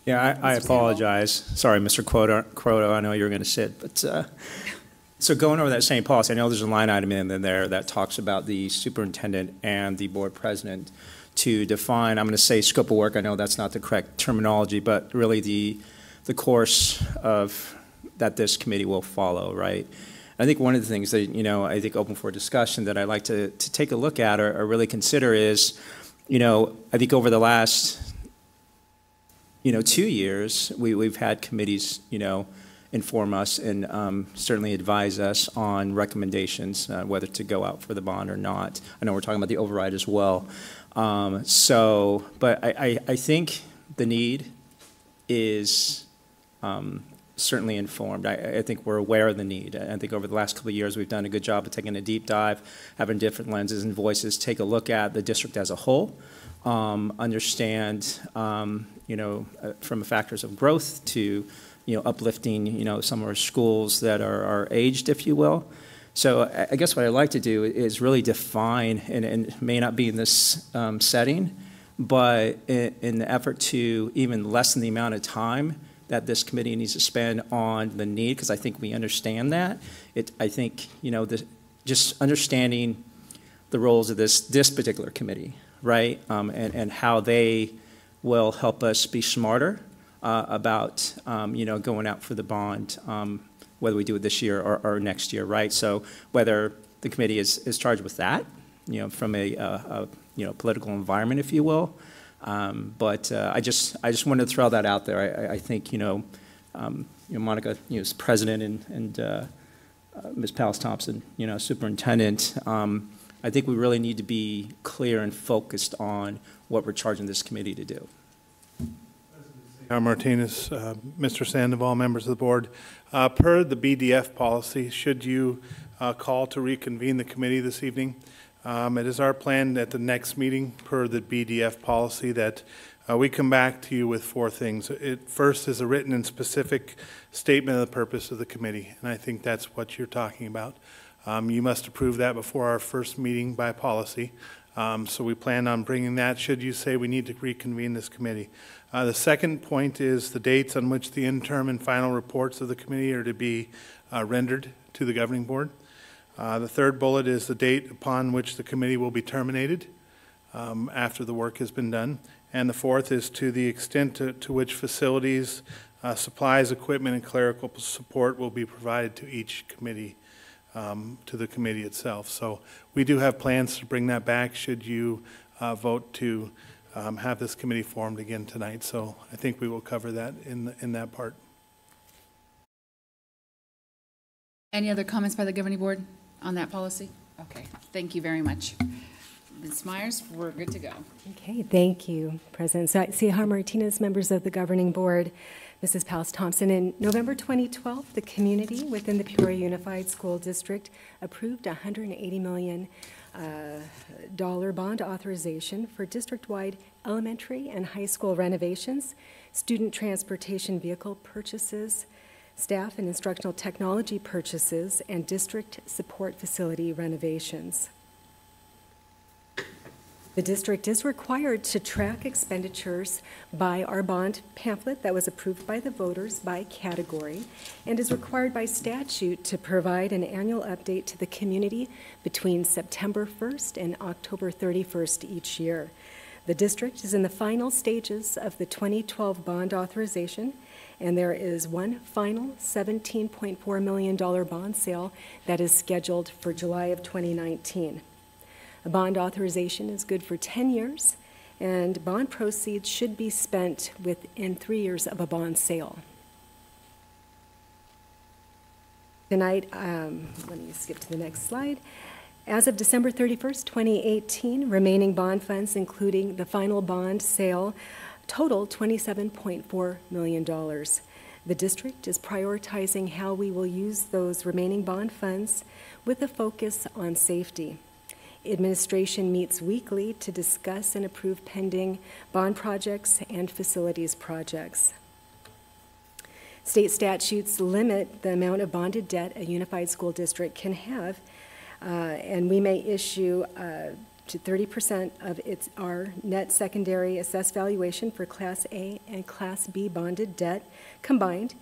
Yeah, I apologize. Sorry, Mr. Croto, I know you were going to sit, but so going over that same policy, I know there's a line item in there that talks about the superintendent and the board president to define, I'm going to say scope of work, I know that's not the correct terminology, but really the course of that this committee will follow, right? I think one of the things that, I think open for discussion that I'd like to take a look at or really consider is, I think over the last 2 years, we've had committees, inform us and certainly advise us on recommendations, whether to go out for the bond or not. I know we're talking about the override as well. But I think the need is certainly informed. I think we're aware of the need. I think over the last couple of years, we've done a good job of taking a deep dive, having different lenses and voices, take a look at the district as a whole, understand, from factors of growth to, uplifting, some of our schools that are aged, if you will. So I guess what I'd like to do is really define, and it may not be in this setting, but in the effort to even lessen the amount of time that this committee needs to spend on the need, because I think we understand that. I think, just understanding the roles of this particular committee, right, and how they will help us be smarter about, going out for the bond, whether we do it this year or next year, right? So whether the committee is charged with that, from a political environment, if you will. But I just wanted to throw that out there. I think, Monica, as president and Ms. Pallas Thompson, superintendent, I think we really need to be clear and focused on what we're charging this committee to do. Martinez, Mr. Sandoval, members of the board, per the BDF policy, should you call to reconvene the committee this evening, it is our plan at the next meeting, per the BDF policy, that we come back to you with 4 things. First is a written and specific statement of the purpose of the committee, and I think that's what you're talking about. You must approve that before our first meeting by policy. So we plan on bringing that should you say we need to reconvene this committee. The second point is the dates on which the interim and final reports of the committee are to be rendered to the governing board. The third bullet is the date upon which the committee will be terminated after the work has been done. And the fourth is to the extent to which facilities, supplies, equipment, and clerical support will be provided to each committee, to the committee itself. So we do have plans to bring that back should you vote to have this committee formed again tonight. So I think we will cover that in that part. Any other comments by the governing board on that policy? Okay, thank you very much. Ms. Myers, we're good to go. Okay, thank you, President Ceja Martinez, members of the governing board, Mrs. Pallas Thompson. In November 2012, the community within the Peoria Unified School District approved a $180 million bond authorization for district-wide elementary and high school renovations, student transportation vehicle purchases, staff and instructional technology purchases, and district support facility renovations. The district is required to track expenditures by our bond pamphlet that was approved by the voters by category, and is required by statute to provide an annual update to the community between September 1st and October 31st each year. The district is in the final stages of the 2012 bond authorization, and there is one final $17.4 million bond sale that is scheduled for July of 2019. A bond authorization is good for 10 years, and bond proceeds should be spent within 3 years of a bond sale. Tonight, let me skip to the next slide. As of December 31st, 2018, remaining bond funds, including the final bond sale, total $27.4 million. The district is prioritizing how we will use those remaining bond funds with a focus on safety. Administration meets weekly to discuss and approve pending bond projects and facilities projects. State statutes limit the amount of bonded debt a unified school district can have, and we may issue to 30% of our net secondary assessed valuation for Class A and Class B bonded debt combined,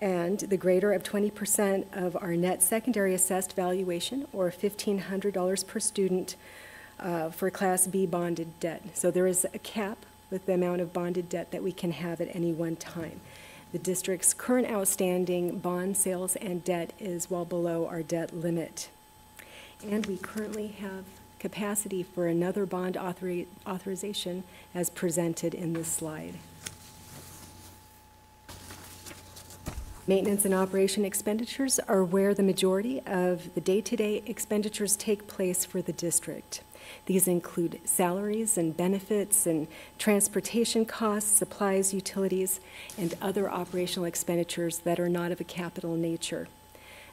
and the greater of 20% of our net secondary assessed valuation, or $1,500 per student for Class B bonded debt. So there is a cap with the amount of bonded debt that we can have at any one time. The district's current outstanding bond sales and debt is well below our debt limit. And we currently have capacity for another bond authorization as presented in this slide. Maintenance and operation expenditures are where the majority of the day-to-day expenditures take place for the district. These include salaries and benefits and transportation costs, supplies, utilities, and other operational expenditures that are not of a capital nature.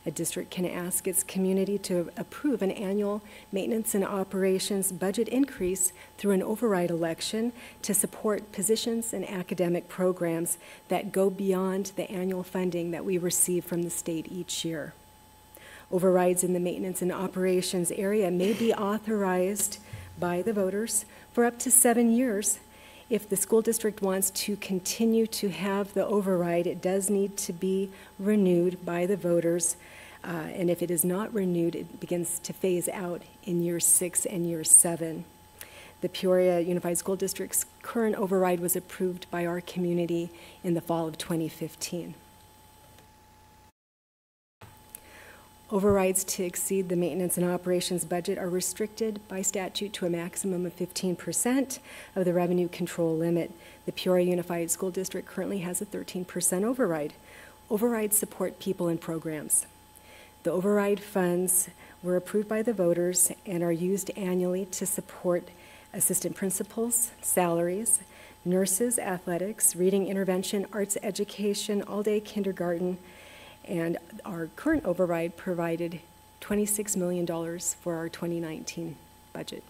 A district can ask its community to approve an annual maintenance and operations budget increase through an override election to support positions and academic programs that go beyond the annual funding that we receive from the state each year. Overrides in the maintenance and operations area may be authorized by the voters for up to 7 years. If the school district wants to continue to have the override, it does need to be renewed by the voters. And if it is not renewed, it begins to phase out in year 6 and year 7. The Peoria Unified School District's current override was approved by our community in the fall of 2015. Overrides to exceed the maintenance and operations budget are restricted by statute to a maximum of 15% of the revenue control limit. The Peoria Unified School District currently has a 13% override. Overrides support people and programs. The override funds were approved by the voters and are used annually to support assistant principals, salaries, nurses, athletics, reading intervention, arts education, all-day kindergarten, and our current override provided $26 million for our 2019 budget.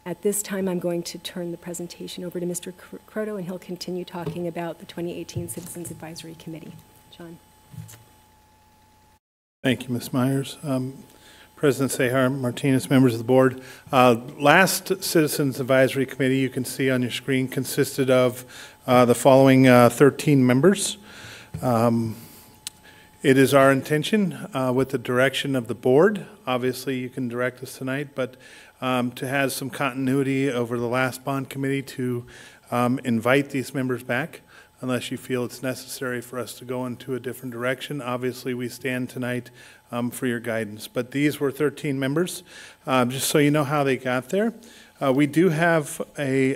At this time, I'm going to turn the presentation over to Mr. Croto, and he'll continue talking about the 2018 Citizens Advisory Committee. John. Thank you, Ms. Myers. President Sehar, Martinez, members of the board. Last Citizens Advisory Committee, you can see on your screen, consisted of the following 13 members. It is our intention, with the direction of the board, obviously you can direct us tonight, but to have some continuity over the last bond committee to invite these members back, unless you feel it's necessary for us to go into a different direction. Obviously, we stand tonight for your guidance. But these were 13 members. Just so you know how they got there, we do have a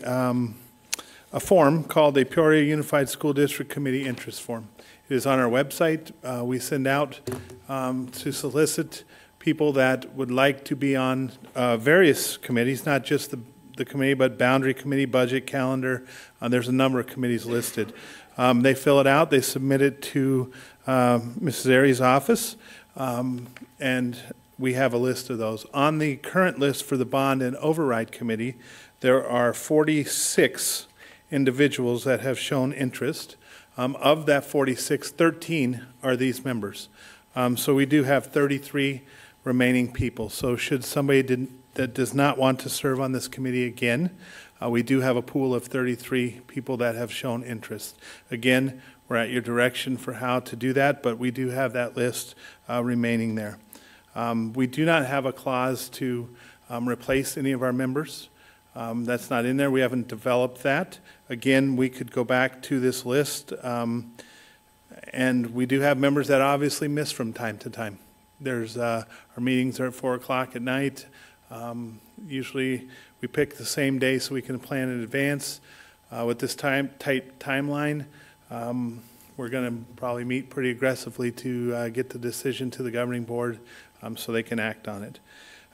form called a Peoria Unified School District Committee Interest Form. It is on our website. We send out to solicit people that would like to be on various committees, not just the committee, but boundary committee, budget, calendar. There's a number of committees listed. They fill it out. They submit it to Mrs. Aries' office, and we have a list of those. On the current list for the bond and override committee, there are 46 individuals that have shown interest. Of that 46, 13 are these members. So we do have 33 remaining people. So should somebody that does not want to serve on this committee again, we do have a pool of 33 people that have shown interest. Again, we're at your direction for how to do that, but we do have that list remaining there. We do not have a clause to replace any of our members. That's not in there. We haven't developed that. Again, we could go back to this list, and we do have members that obviously miss from time to time. There's our meetings are at 4 o'clock at night. Usually we pick the same day so we can plan in advance. With this tight timeline, we're going to probably meet pretty aggressively to get the decision to the governing board so they can act on it.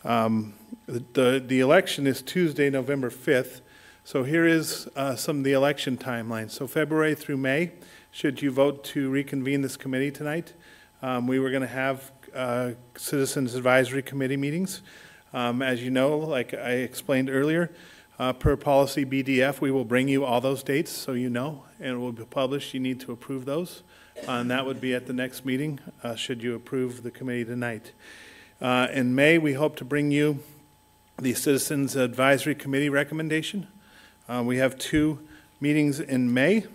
The election is Tuesday, November 5th. So here is some of the election timelines. So February through May, should you vote to reconvene this committee tonight, we were going to have Citizens Advisory Committee meetings. As you know, like I explained earlier, per policy BDF, we will bring you all those dates so you know, and it will be published. You need to approve those, and that would be at the next meeting, should you approve the committee tonight. In May, we hope to bring you the Citizens Advisory Committee recommendation. We have 2 meetings in May.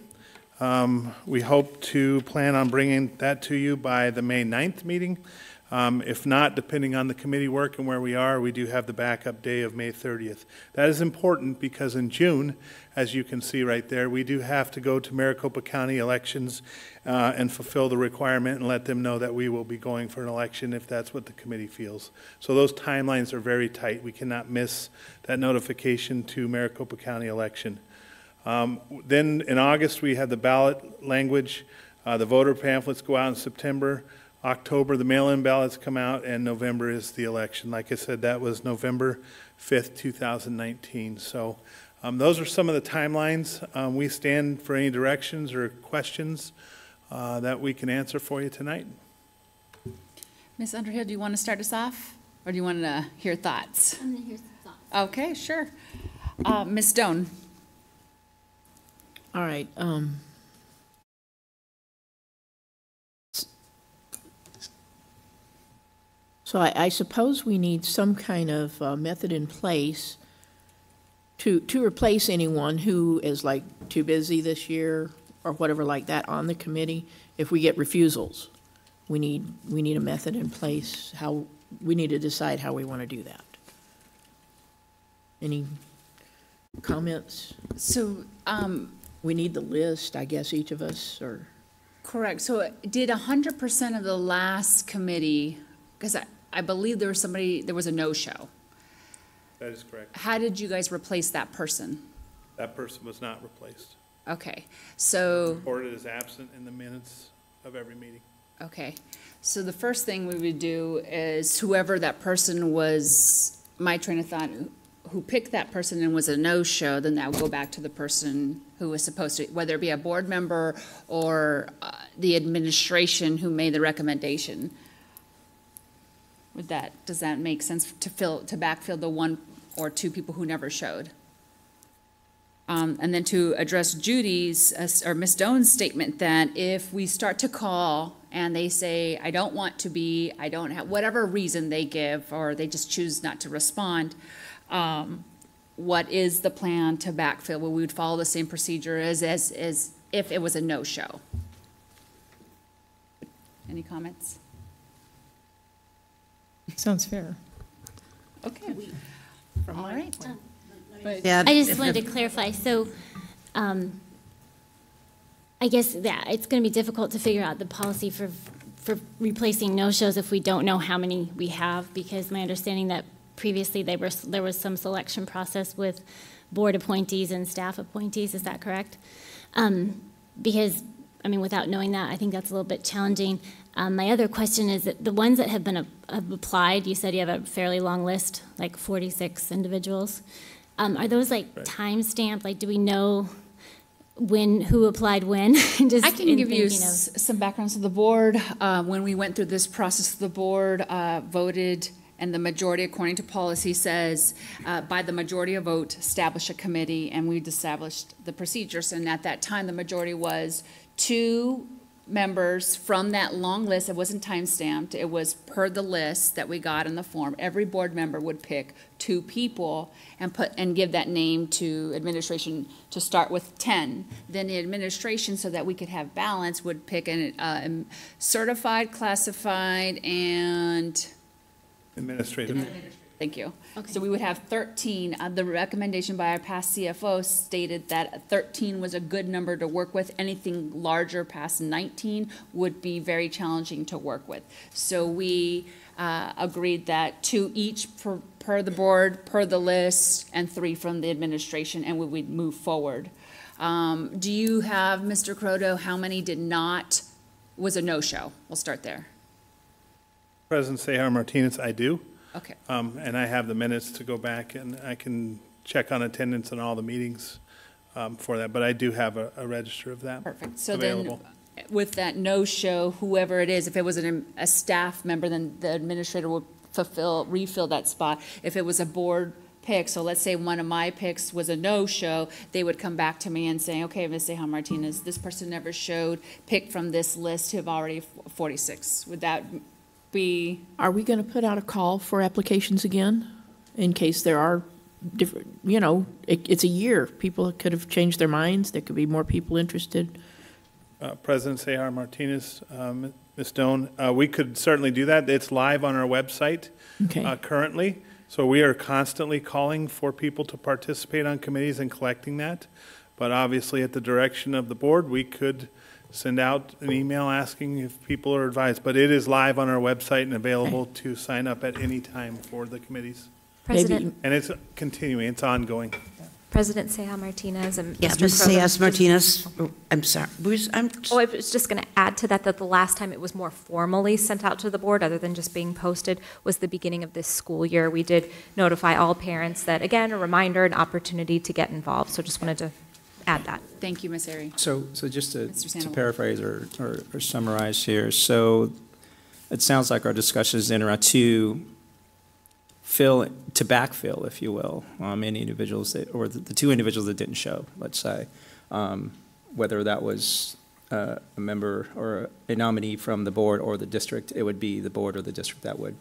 We hope to plan on bringing that to you by the May 9th meeting. If not, depending on the committee work and where we are, we do have the backup day of May 30th. That is important because in June, as you can see right there, we do have to go to Maricopa County elections and fulfill the requirement and let them know that we will be going for an election if that's what the committee feels. So those timelines are very tight. We cannot miss that notification to Maricopa County election. Then in August, we have the ballot language. The voter pamphlets go out in September. October, the mail-in ballots come out, and November is the election. Like I said, that was November 5th, 2019. So those are some of the timelines. We stand for any directions or questions that we can answer for you tonight. Ms. Underhill, do you want to start us off, or do you want to hear thoughts? I'm going to hear some thoughts. Okay, sure. Ms. Stone. All right. So I suppose we need some kind of method in place to replace anyone who is like too busy this year or whatever like that on the committee. If we get refusals, we need a method in place. How we need to decide how we want to do that. Any comments? So, We need the list, I guess, each of us, or? correct. So did 100% of the last committee, because I believe there was a no-show. That is correct. How did you guys replace that person? That person was not replaced. Okay, so, Reported as absent in the minutes of every meeting. okay. So the first thing we would do is whoever that person was, my train of thought, who picked that person and was a no-show, then that would go back to the person who was supposed to, whether it be a board member or the administration who made the recommendation. Does that make sense to backfill the one or two people who never showed? And then to address Judy's, or Ms. Doan's statement that if we start to call and they say, I don't want to be, I don't have, whatever reason they give, or they just choose not to respond, what is the plan to backfill? Well, we would follow the same procedure as if it was a no-show. Any comments? Sounds fair. Okay. All right. I just wanted to clarify, so, I guess that it's gonna be difficult to figure out the policy for replacing no-shows if we don't know how many we have, because my understanding that previously there was some selection process with board appointees and staff appointees, is that correct? Because, I mean, without knowing that, I think that's a little bit challenging. My other question is that the ones that have applied, you said you have a fairly long list, like 46 individuals. Are those like time-stamped? Like, do we know who applied when? I can give you some background. So the board, when we went through this process, the board voted, and the majority, according to policy, says by the majority of vote, establish a committee, and we'd established the procedures. And at that time, the majority was 2 members from that long list. It wasn't time-stamped. It was per the list that we got in the form. Every board member would pick 2 people and give that name to administration to start with 10. Then the administration, so that we could have balance, would pick a certified, classified, and Administrative. Thank you. Okay. So we would have 13. The recommendation by our past CFO stated that 13 was a good number to work with. Anything larger past 19 would be very challenging to work with. So we agreed that 2 each per the board, per the list, and 3 from the administration, and we would move forward. Do you have, Mr. Croto, how many was a no-show? We'll start there. President Sehar Martinez, I do. Okay. And I have the minutes to go back, and I can check on attendance in all the meetings for that, but I do have a register of that. Perfect. So available. Then, with that no-show, whoever it is, if it was a staff member, then the administrator would refill that spot. If it was a board pick, so let's say one of my picks was a no-show, they would come back to me and say, okay, Ms. Sehar Martinez, this person never showed, pick from this list who have already 46. Would that be? Are we going to put out a call for applications again in case there are different, it's a year. People could have changed their minds. There could be more people interested. President Sehar Martinez, Ms. Doan, we could certainly do that. It's live on our website currently. So we are constantly calling for people to participate on committees and collecting that. But obviously at the direction of the board, we could send out an email asking if people are advised. But it is live on our website and available to sign up at any time for the committees. President. And it's continuing, it's ongoing. President Sehar Martinez and Yeah, Mr. Ms. Sehar Martinez, I'm sorry. I was just going to add to that the last time it was more formally sent out to the board, other than just being posted, was the beginning of this school year. We did notify all parents that, again, a reminder, an opportunity to get involved. So just wanted to add that. Thank you, Ms. Ari. So just to paraphrase or summarize here, so it sounds like our discussion is around to backfill, if you will, any individuals or the 2 individuals that didn't show, let's say, whether that was a member or a nominee from the board or the district, it would be the board or the district that would,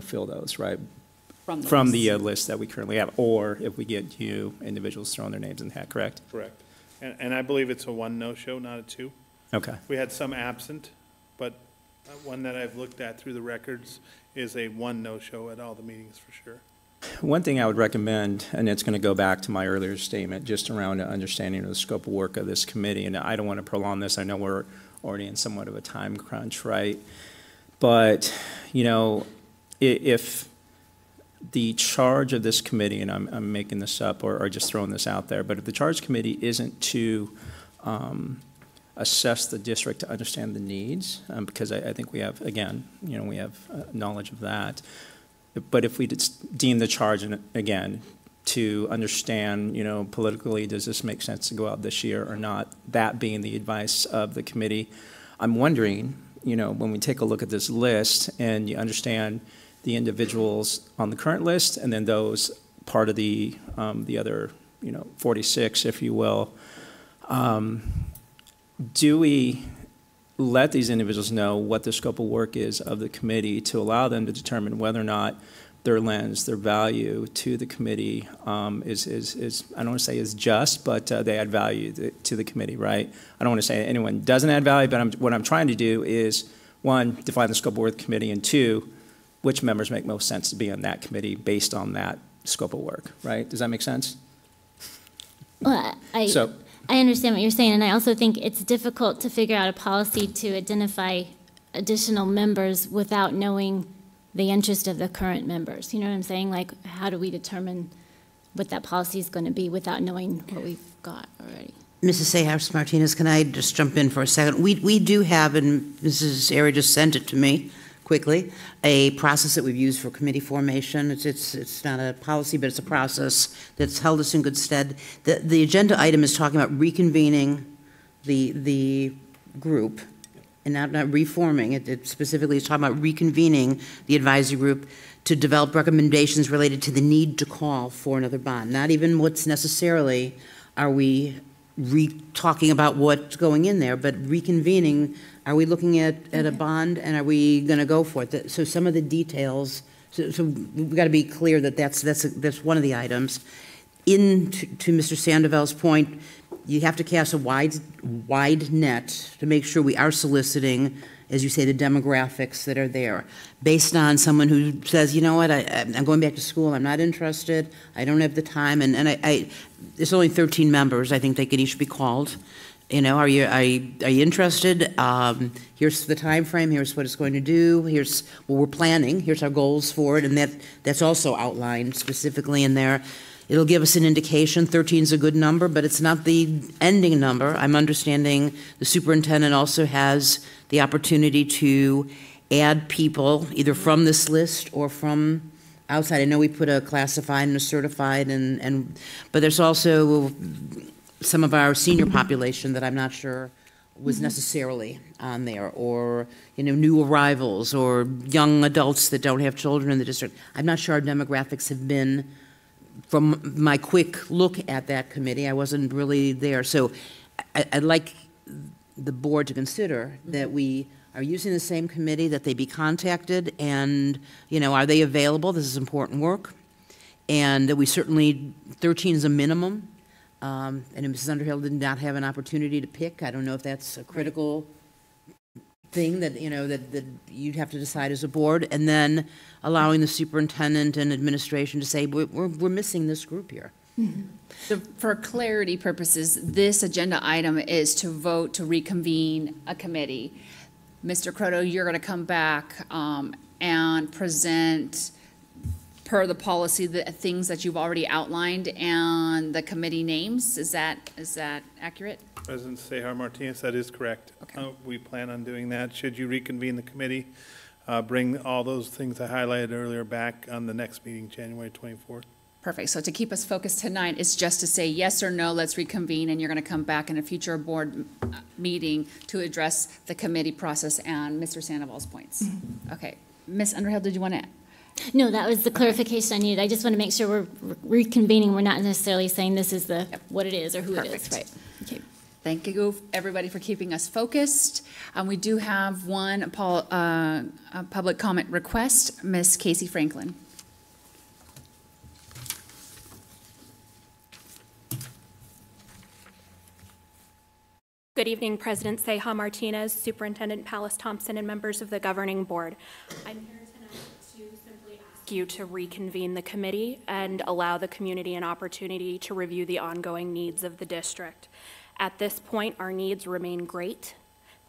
fill those, right? From the list that we currently have, or if we get individuals throwing their names in the hat, correct? Correct. And I believe it's a 1 no-show, not a 2. Okay. We had some absent, but one that I've looked at through the records is a 1 no-show at all the meetings for sure. One thing I would recommend, and it's going to go back to my earlier statement, just around an understanding of the scope of work of this committee, and I don't want to prolong this. I know we're already in somewhat of a time crunch, right? But, you know, if the charge of this committee, and I'm making this up or just throwing this out there, but if the charge committee isn't to assess the district to understand the needs, because I think we have, again, you know, we have knowledge of that. But if we deem the charge, again, to understand, you know, politically, does this make sense to go out this year or not, that being the advice of the committee, I'm wondering, you know, when we take a look at this list and you understand the individuals on the current list and then those part of the other, you know, 46, if you will, do we let these individuals know what the scope of work is of the committee to allow them to determine whether or not their lens, their value to the committee is I don't want to say is just, but they add value to the committee, right? I don't want to say anyone doesn't add value, but what I'm trying to do is, one, define the scope of work of the committee, and two, which members make most sense to be on that committee based on that scope of work, right? Does that make sense? Well, I understand what you're saying, and I also think it's difficult to figure out a policy to identify additional members without knowing the interest of the current members. You know what I'm saying? Like, how do we determine what that policy is going to be without knowing what we've got already? Mrs. Sayhouse Martinez, can I just jump in for a second? We do have, and Mrs. Airy just sent it to me quickly, a process that we've used for committee formation. It's not a policy, but it's a process that's held us in good stead. The agenda item is talking about reconvening the group and not reforming it. It specifically is talking about reconvening the advisory group to develop recommendations related to the need to call for another bond. Not even what's necessarily are we talking about what's going in there, but reconvening. Are we looking at a bond, and are we going to go for it? So some of the details. So we've got to be clear that that's one of the items. To Mr. Sandoval's point, you have to cast a wide net to make sure we are soliciting, as you say, the demographics that are there, based on someone who says, you know what, I'm going back to school, I'm not interested, I don't have the time, and there's only 13 members. I think they could each be called. You know, are you interested? Here's the time frame. Here's what it's going to do. Here's what we're planning. Here's our goals for it, and that's also outlined specifically in there. It'll give us an indication. 13 is a good number, but it's not the ending number. I'm understanding the superintendent also has the opportunity to add people either from this list or from outside. I know we put a classified and a certified, but there's also some of our senior population that I'm not sure was necessarily on there, or new arrivals, or young adults that don't have children in the district. I'm not sure our demographics have been, from my quick look at that committee, I wasn't really there. So I'd like the board to consider that we are using the same committee, that they be contacted, and are they available? This is important work, and that we certainly 13 is a minimum. And if Mrs. Underhill did not have an opportunity to pick, I don't know if that's a critical thing that that you'd have to decide as a board, and then allowing the superintendent and administration to say we're missing this group here. Mm-hmm. So for clarity purposes, this agenda item is to vote to reconvene a committee. Mr. Croto, you're going to come back and present, per the policy, the things that you've already outlined and the committee names. Is that accurate? President Sayhouse Martinez, that is correct. Okay. We plan on doing that. Should you reconvene the committee, bring all those things I highlighted earlier back on the next meeting, January 24th. Perfect. So to keep us focused tonight is just to say yes or no, let's reconvene, and you're going to come back in a future board meeting to address the committee process and Mr. Sandoval's points. Mm-hmm. Okay. Ms. Underhill, did you want to add? No, that was the clarification I needed. I just want to make sure we're reconvening. We're not necessarily saying this is what it is or who Perfect. It is. Right. Okay. Thank you, everybody, for keeping us focused. We do have one public comment request. Ms. Casey Franklin. Good evening, President Sayhouse Martinez, Superintendent Pallas Thompson, and members of the Governing Board. I'm here tonight to simply ask ask you to reconvene the committee and allow the community an opportunity to review the ongoing needs of the district. At this point, our needs remain great.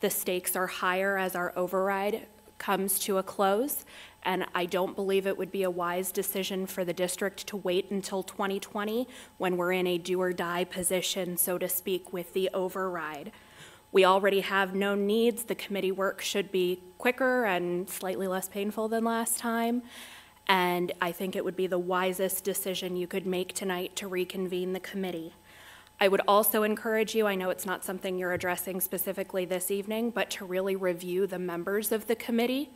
The stakes are higher as our override comes to a close, and I don't believe it would be a wise decision for the district to wait until 2020 when we're in a do or die position, so to speak, with the override. We already have known needs. The committee work should be quicker and slightly less painful than last time. And I think it would be the wisest decision you could make tonight to reconvene the committee. I would also encourage you, I know it's not something you're addressing specifically this evening, but to really review the members of the committee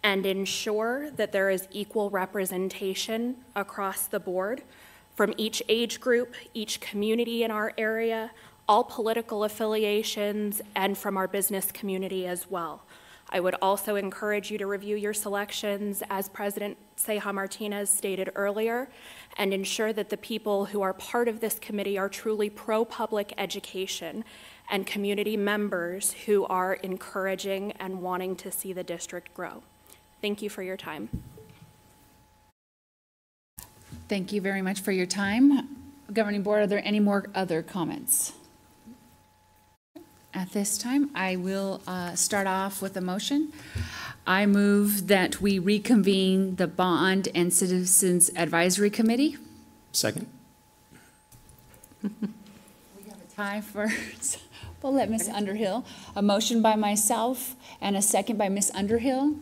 and ensure that there is equal representation across the board from each age group, each community in our area, all political affiliations, and from our business community as well. I would also encourage you to review your selections, as President Ceja Martinez stated earlier, and ensure that the people who are part of this committee are truly pro-public education and community members who are encouraging and wanting to see the district grow. Thank you for your time. Thank you very much for your time. Governing Board, are there any more other comments? At this time, I will start off with a motion. I move that we reconvene the Bond and Citizens Advisory Committee. Second. We have a tie first. We'll let Ms. Underhill. A motion by myself and a second by Ms. Underhill.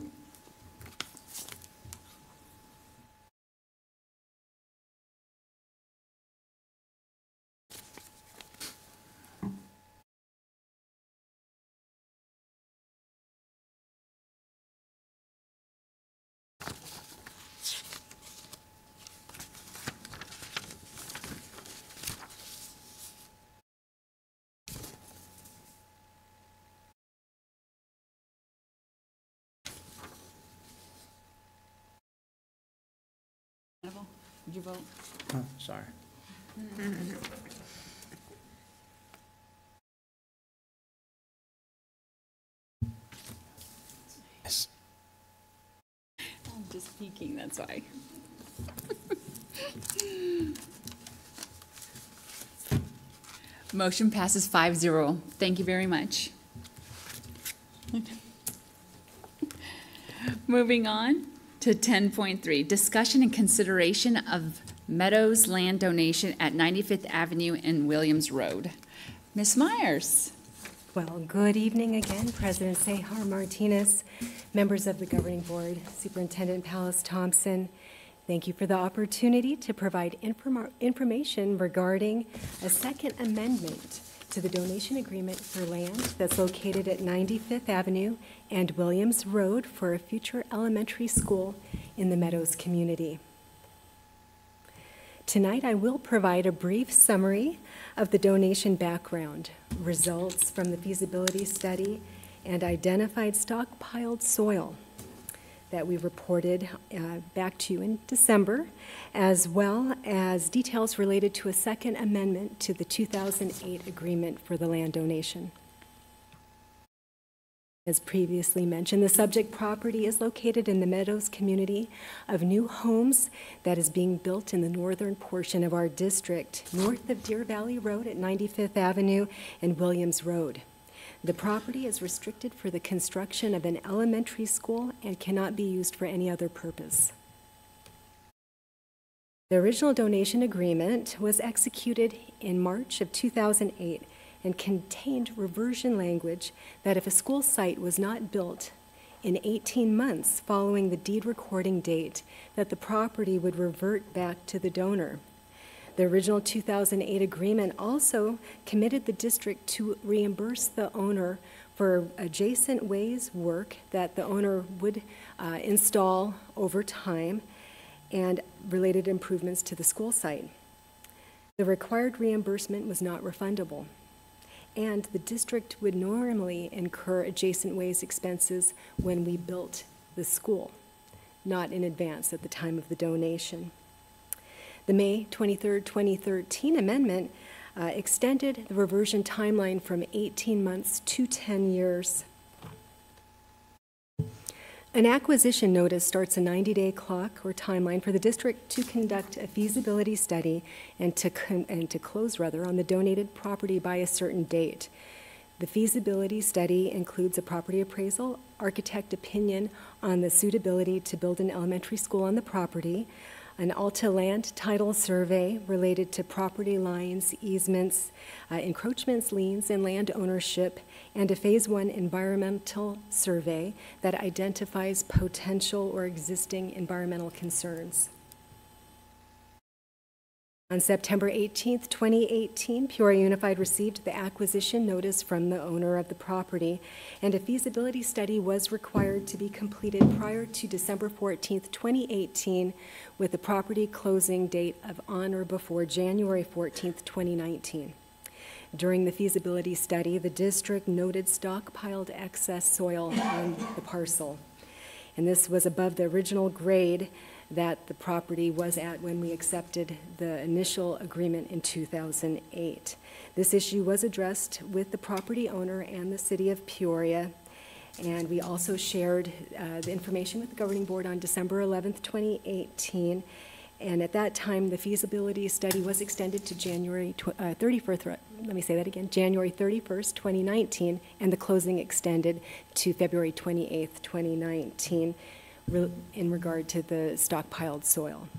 Did you vote? Oh, sorry. Yes. I'm just peeking, that's why. Motion passes 5-0. Thank you very much. Moving on to 10.3, discussion and consideration of Meadows land donation at 95th Avenue and Williams Road. Ms. Myers. Well, good evening again, President Ceja Martinez, members of the Governing Board, Superintendent Pallas Thompson. Thank you for the opportunity to provide information regarding a second amendment to the donation agreement for land that's located at 95th Avenue and Williams Road for a future elementary school in the Meadows community. Tonight, I will provide a brief summary of the donation background, results from the feasibility study, and identified stockpiled soil that we reported back to you in December, as well as details related to a second amendment to the 2008 agreement for the land donation. As previously mentioned, the subject property is located in the Meadows community of new homes that is being built in the northern portion of our district, north of Deer Valley Road at 95th Avenue and Williams Road. The property is restricted for the construction of an elementary school and cannot be used for any other purpose. The original donation agreement was executed in March of 2008 and contained reversion language that if a school site was not built in 18 months following the deed recording date, that the property would revert back to the donor. The original 2008 agreement also committed the district to reimburse the owner for adjacent ways work that the owner would install over time and related improvements to the school site. The required reimbursement was not refundable, and the district would normally incur adjacent ways expenses when we built the school, not in advance at the time of the donation. The May 23, 2013 amendment extended the reversion timeline from 18 months to 10 years. An acquisition notice starts a 90-day clock or timeline for the district to conduct a feasibility study and to close on the donated property by a certain date. The feasibility study includes a property appraisal, architect opinion on the suitability to build an elementary school on the property, an Alta land title survey related to property lines, easements, encroachments, liens, and land ownership, and a Phase 1 environmental survey that identifies potential or existing environmental concerns. On September 18, 2018, Peoria Unified received the acquisition notice from the owner of the property, and a feasibility study was required to be completed prior to December 14, 2018, with the property closing date of on or before January 14, 2019. During the feasibility study, the district noted stockpiled excess soil on the parcel, and this was above the original grade that the property was at when we accepted the initial agreement in 2008. This issue was addressed with the property owner and the city of Peoria, and we also shared the information with the governing board on December 11th, 2018, and at that time the feasibility study was extended to January 31st, January 31st, 2019, and the closing extended to February 28th, 2019. In regard to the stockpiled soil.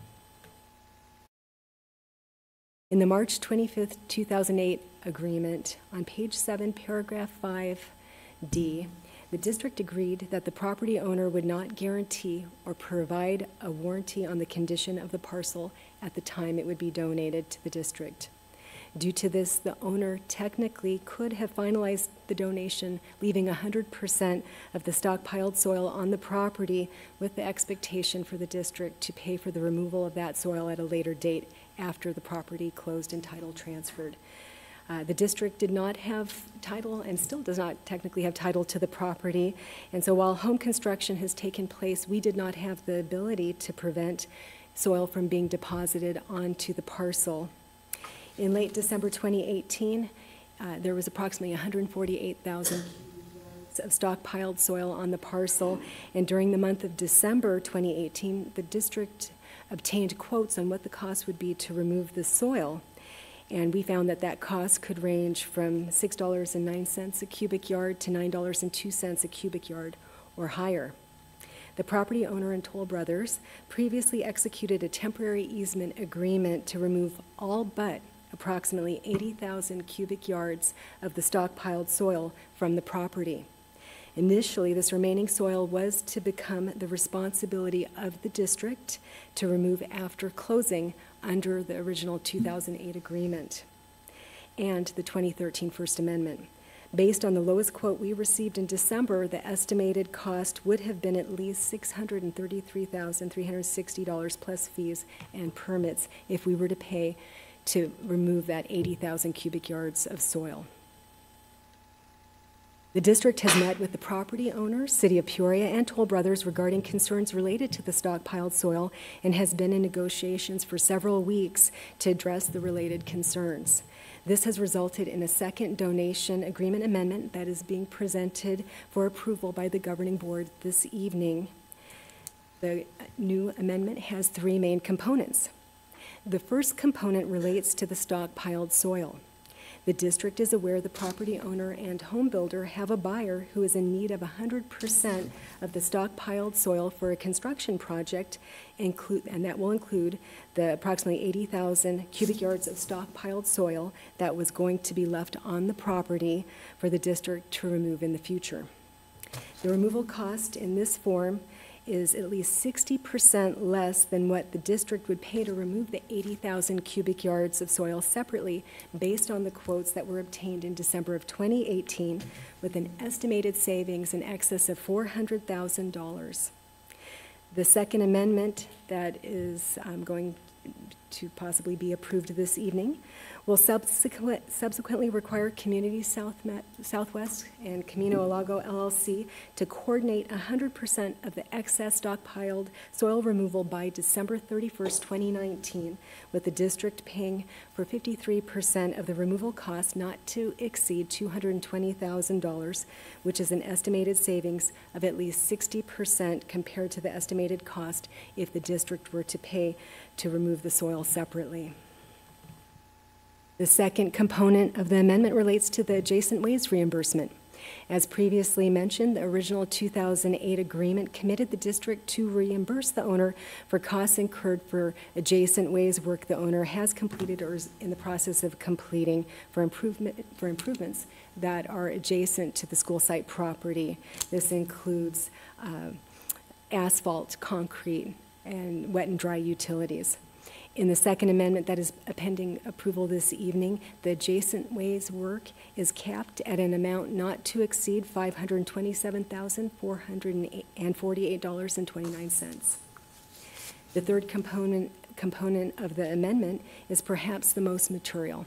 In the March 25th, 2008 agreement, on page 7, paragraph 5D, the district agreed that the property owner would not guarantee or provide a warranty on the condition of the parcel at the time it would be donated to the district. Due to this, the owner technically could have finalized the donation, leaving 100% of the stockpiled soil on the property, with the expectation for the district to pay for the removal of that soil at a later date after the property closed and title transferred. The district did not have title and still does not technically have title to the property, and so while home construction has taken place, we did not have the ability to prevent soil from being deposited onto the parcel. In late December 2018, there was approximately 148,000 of stockpiled soil on the parcel, and during the month of December 2018, the district obtained quotes on what the cost would be to remove the soil, and we found that that cost could range from $6.09 a cubic yard to $9.02 a cubic yard or higher. The property owner and Toll Brothers previously executed a temporary easement agreement to remove all but approximately 80,000 cubic yards of the stockpiled soil from the property. Initially, this remaining soil was to become the responsibility of the district to remove after closing under the original 2008 agreement and the 2013 First Amendment. Based on the lowest quote we received in December, the estimated cost would have been at least $633,360 plus fees and permits if we were to pay to remove that 80,000 cubic yards of soil. The district has met with the property owner, City of Peoria, and Toll Brothers regarding concerns related to the stockpiled soil and has been in negotiations for several weeks to address the related concerns. This has resulted in a second donation agreement amendment that is being presented for approval by the governing board this evening. The new amendment has three main components. The first component relates to the stockpiled soil. The district is aware the property owner and home builder have a buyer who is in need of 100% of the stockpiled soil for a construction project, and that will include the approximately 80,000 cubic yards of stockpiled soil that was going to be left on the property for the district to remove in the future. The removal cost in this form is at least 60% less than what the district would pay to remove the 80,000 cubic yards of soil separately, based on the quotes that were obtained in December of 2018, with an estimated savings in excess of $400,000. The second amendment that is going to possibly be approved this evening will subsequently require Community Southwest and Camino Alago LLC to coordinate 100% of the excess stockpiled soil removal by December 31st, 2019, with the district paying for 53% of the removal cost not to exceed $220,000, which is an estimated savings of at least 60% compared to the estimated cost if the district were to pay to remove the soil separately. The second component of the amendment relates to the adjacent ways reimbursement. As previously mentioned, the original 2008 agreement committed the district to reimburse the owner for costs incurred for adjacent ways work the owner has completed or is in the process of completing for improvements that are adjacent to the school site property. This includes asphalt, concrete, and wet and dry utilities. In the second amendment that is pending approval this evening, the adjacent ways work is capped at an amount not to exceed $527,448.29. The third component of the amendment is perhaps the most material.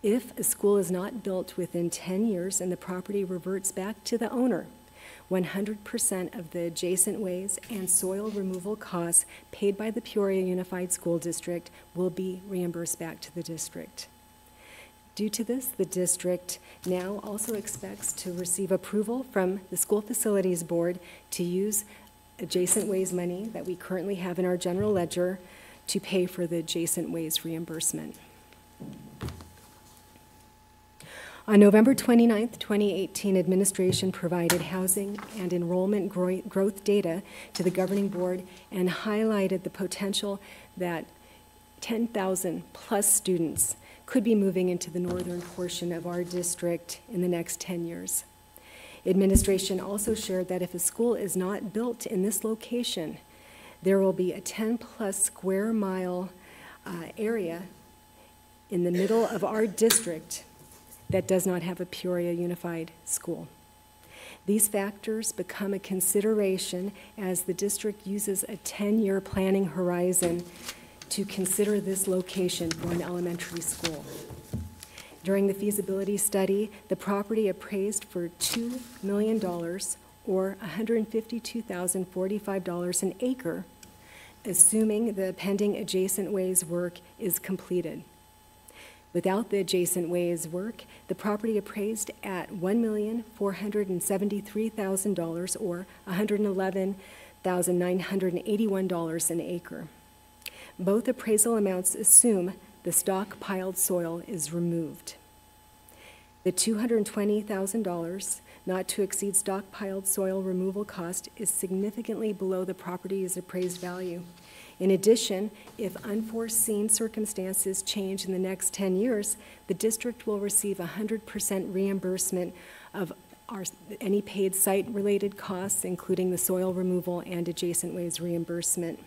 If a school is not built within 10 years and the property reverts back to the owner, 100% of the adjacent ways and soil removal costs paid by the Peoria Unified School District will be reimbursed back to the district. Due to this, the district now also expects to receive approval from the School Facilities Board to use adjacent ways money that we currently have in our general ledger to pay for the adjacent ways reimbursement. On November 29th, 2018, administration provided housing and enrollment growth data to the governing board and highlighted the potential that 10,000 plus students could be moving into the northern portion of our district in the next 10 years. Administration also shared that if a school is not built in this location, there will be a 10 plus square mile area in the middle of our district that does not have a Peoria Unified School. These factors become a consideration as the district uses a 10-year planning horizon to consider this location for an elementary school. During the feasibility study, the property appraised for $2 million or $152,045 an acre, assuming the pending adjacent ways work is completed. Without the adjacent ways work, the property appraised at $1,473,000 or $111,981 an acre. Both appraisal amounts assume the stockpiled soil is removed. The $220,000 not to exceed stockpiled soil removal cost is significantly below the property's appraised value. In addition, if unforeseen circumstances change in the next 10 years, the district will receive 100% reimbursement of any paid site-related costs, including the soil removal and adjacent ways reimbursement.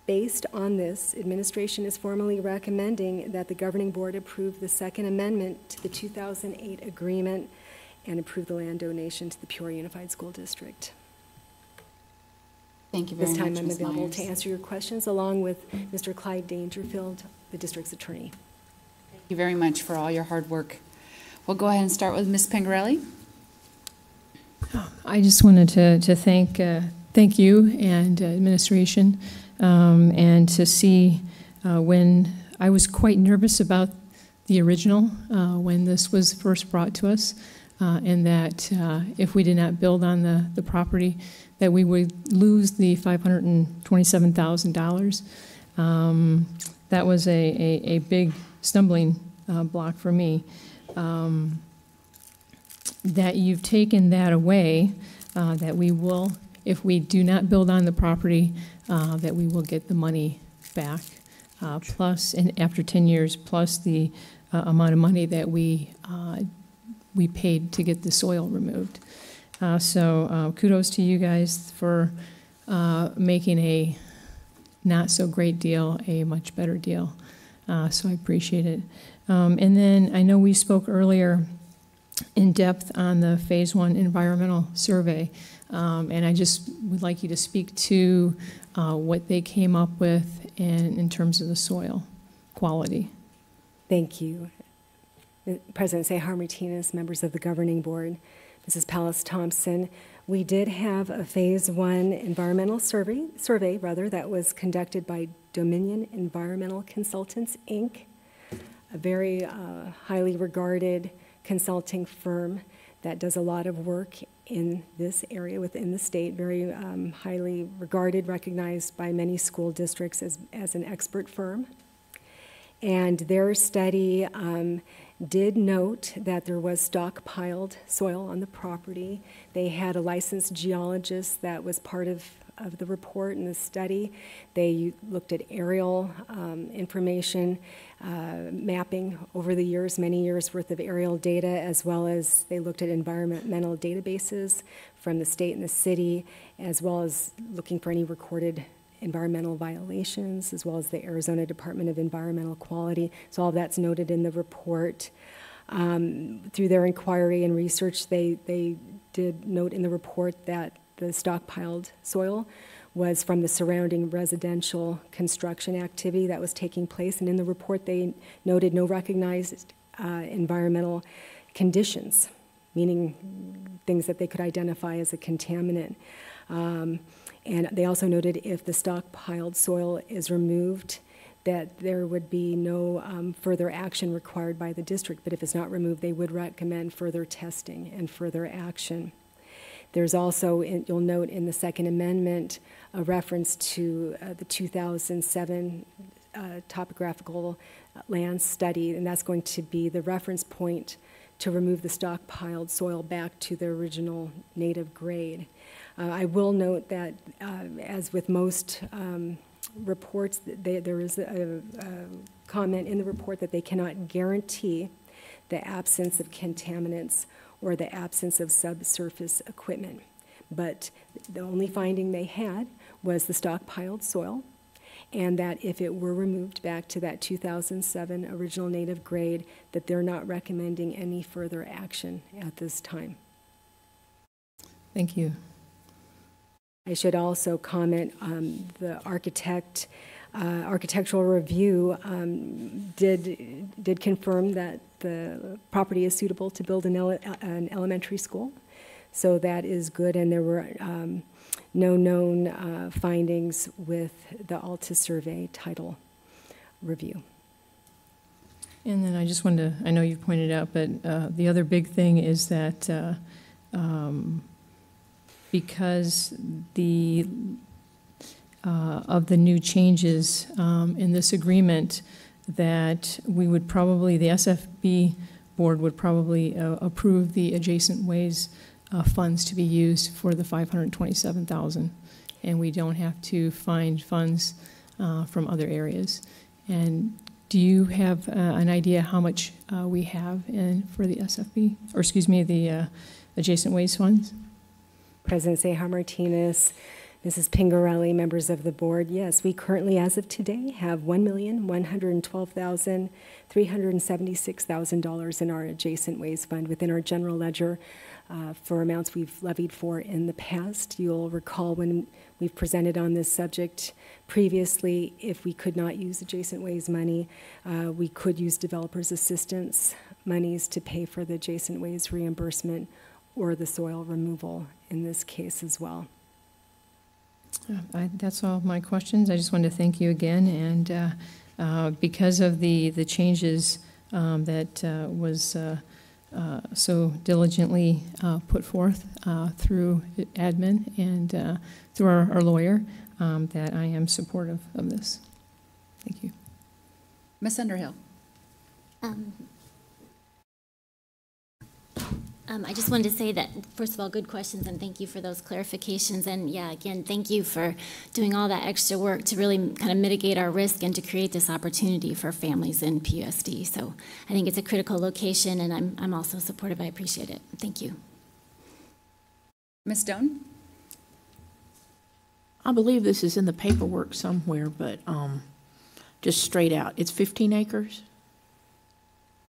Based on this, administration is formally recommending that the governing board approve the second amendment to the 2008 agreement and approve the land donation to the Peoria Unified School District. Thank you very much, This time I'm Ms. available Myers. to answer your questions along with Mr. Clyde Dangerfield, the district's attorney. Thank you very much for all your hard work. We'll go ahead and start with Ms. Pengarelli. I just wanted to thank you and administration, and to see when I was quite nervous about the original when this was first brought to us, and that if we did not build on the property, that we would lose the $527,000. That was a big stumbling block for me. That you've taken that away, that we will, if we do not build on the property, that we will get the money back, plus, and after 10 years, plus the amount of money that we paid to get the soil removed. So kudos to you guys for making a not so great deal a much better deal. So I appreciate it. And then I know we spoke earlier in depth on the Phase 1 environmental survey. And I just would like you to speak to what they came up with in terms of the soil quality. Thank you. President Cehar Martinez, members of the governing board, Mrs. Pallas Thompson. We did have a Phase 1 environmental survey that was conducted by Dominion Environmental Consultants, Inc., a very highly regarded consulting firm that does a lot of work in this area within the state, very highly regarded, recognized by many school districts as an expert firm. And their study did note that there was stockpiled soil on the property. They had a licensed geologist that was part of the report and the study. They looked at aerial information, mapping over the years, many years worth of aerial data, as well as they looked at environmental databases from the state and the city, as well as looking for any recorded environmental violations, as well as the Arizona Department of Environmental Quality. So all that's noted in the report. Through their inquiry and research, they did note in the report that the stockpiled soil was from the surrounding residential construction activity that was taking place. And in the report, they noted no recognized environmental conditions, meaning things that they could identify as a contaminant. And they also noted if the stockpiled soil is removed, that there would be no further action required by the district. But if it's not removed, they would recommend further testing and further action. There's also, you'll note in the Second Amendment, a reference to the 2007 topographical land study, and that's going to be the reference point to remove the stockpiled soil back to the original native grade. I will note that, as with most reports, there is a comment in the report that they cannot guarantee the absence of contaminants or the absence of subsurface equipment. But the only finding they had was the stockpiled soil, and that if it were removed back to that 2007 original native grade, that they're not recommending any further action at this time. Thank you. I should also comment, the architectural review did confirm that the property is suitable to build an elementary school. So that is good, and there were no known findings with the Alta survey title review. And then I just wanted to, I know you pointed out, but the other big thing is that because of the new changes in this agreement, that we would probably, the SFB board would probably approve the adjacent ways funds to be used for the $527,000, and we don't have to find funds from other areas. And do you have an idea how much we have for the SFB, or excuse me, the adjacent ways funds? President Cehar Martinez, Mrs. Pingarelli, members of the board, yes, we currently, as of today, have $1,112,376 in our adjacent ways fund within our general ledger for amounts we've levied for in the past. You'll recall when we've presented on this subject previously, if we could not use adjacent ways money, we could use developers assistance monies to pay for the adjacent ways reimbursement or the soil removal in this case as well. That's all my questions. I just wanted to thank you again, and because of the changes that was so diligently put forth through admin and through our lawyer, that I am supportive of this. Thank you. Ms. Underhill. I just wanted to say that, first of all, good questions, and thank you for those clarifications. And yeah, again, thank you for doing all that extra work to really kind of mitigate our risk and to create this opportunity for families in PUSD. So I think it's a critical location, and I'm also supportive. I appreciate it. Thank you. Ms. Stone? I believe this is in the paperwork somewhere, but just straight out, it's 15 acres?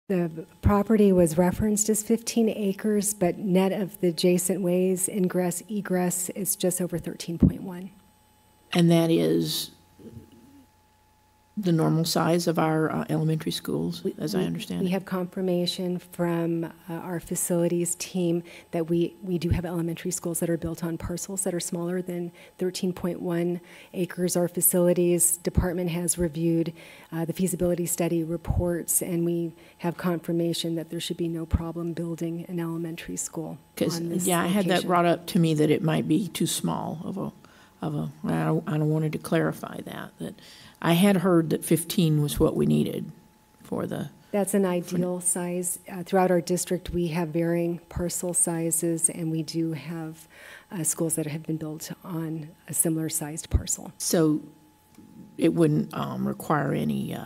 The property was referenced as 15 acres, but net of the adjacent ways, ingress, egress, is just over 13.1. And that is the normal size of our elementary schools, as I understand it? We have confirmation from our facilities team that we do have elementary schools that are built on parcels that are smaller than 13.1 acres. Our facilities department has reviewed the feasibility study reports, and we have confirmation that there should be no problem building an elementary school on this I had that location. brought up to me that it might be too small I wanted to clarify that I had heard that 15 was what we needed for the. That's an ideal size. Throughout our district, we have varying parcel sizes, and we do have schools that have been built on a similar sized parcel. So it wouldn't require any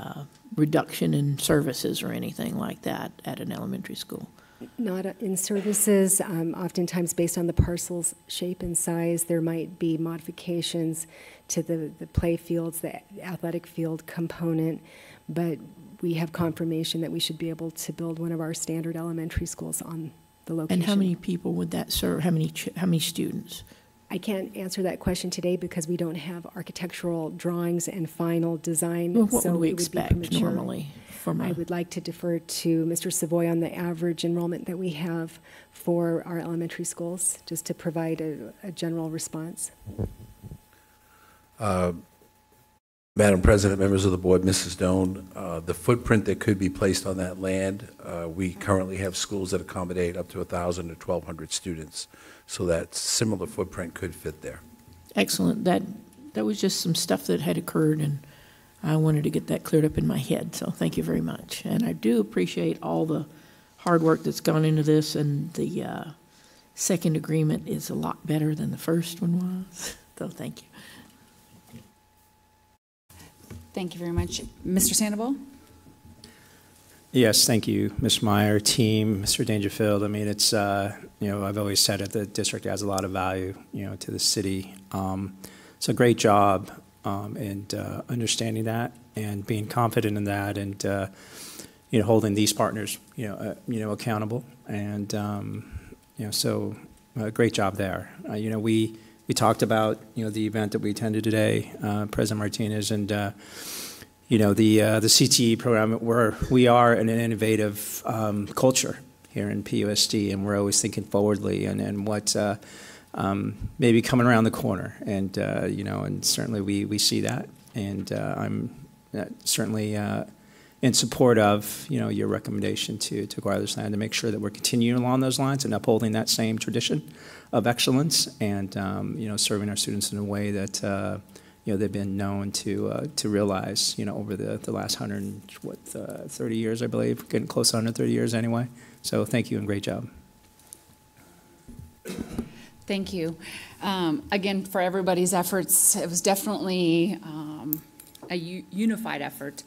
reduction in services or anything like that at an elementary school? Not in services. Oftentimes, based on the parcel's shape and size, there might be modifications to the play fields, the athletic field component, but we have confirmation that we should be able to build one of our standard elementary schools on the location. And how many people would that serve? How many students? I can't answer that question today because we don't have architectural drawings and final design. Well, what so would we it would be expect premature. normally? I would like to defer to Mr. Savoy on the average enrollment that we have for our elementary schools, just to provide a general response. Madam President, members of the board, Mrs. Doan, the footprint that could be placed on that land, we currently have schools that accommodate up to 1,000 to 1,200 students, so that similar footprint could fit there. Excellent. That was just some stuff that had occurred, and I wanted to get that cleared up in my head, so thank you very much. And I do appreciate all the hard work that's gone into this, and the second agreement is a lot better than the first one was, so thank you. Thank you very much. Mr. Sandoval? Yes, thank you, Ms. Meyer, team, Mr. Dangerfield. I mean, it's, I've always said that the district adds a lot of value, to the city. It's a great job and understanding that and being confident in that and, holding these partners, accountable. And, so great job there. We talked about, the event that we attended today, President Martinez, and, the CTE program, we are in an innovative culture here in PUSD, and we're always thinking forwardly and what maybe coming around the corner. And, and certainly we see that. And I'm certainly in support of, your recommendation to acquire this land to make sure that we're continuing along those lines and upholding that same tradition of excellence and, serving our students in a way that, they've been known to realize, over the last 30 years, I believe, getting close to 130 years anyway. So thank you and great job. Thank you. Again, for everybody's efforts, it was definitely a unified effort.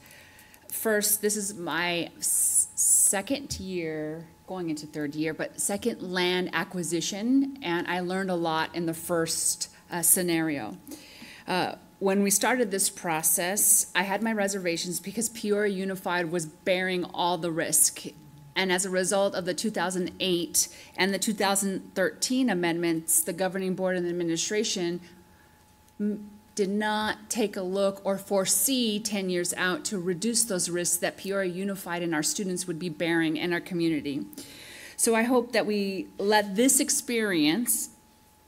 First, this is my second year, going into third year, but second land acquisition, and I learned a lot in the first scenario. When we started this process, I had my reservations because Peoria Unified was bearing all the risk. And as a result of the 2008 and the 2013 amendments, the governing board and the administration did not take a look or foresee 10 years out to reduce those risks that Peoria Unified and our students would be bearing in our community. So I hope that we let this experience,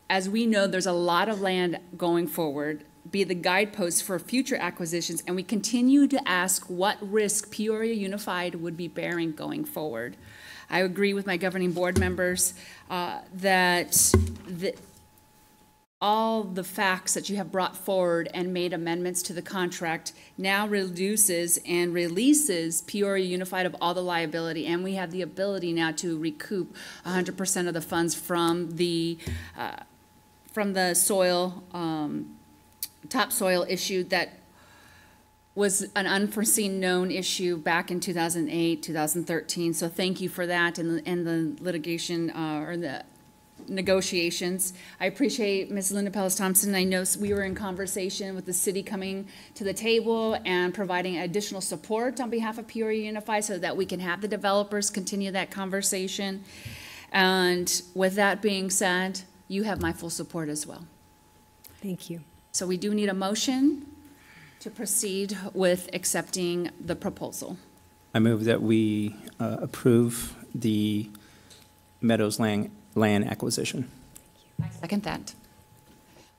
as we know there's a lot of land going forward, be the guidepost for future acquisitions, and we continue to ask what risk Peoria Unified would be bearing going forward. I agree with my governing board members that all the facts that you have brought forward and made amendments to the contract now reduces and releases Peoria Unified of all the liability, and we have the ability now to recoup 100% of the funds from the soil, topsoil issue that was an unforeseen known issue back in 2008, 2013. So thank you for that and the litigation or the negotiations. I appreciate Ms. Linda Pellis-Thompson. I know we were in conversation with the city coming to the table and providing additional support on behalf of Peoria Unified so that we can have the developers continue that conversation. And with that being said, you have my full support as well. Thank you. So we do need a motion to proceed with accepting the proposal. I move that we approve the Meadows land acquisition. I second that.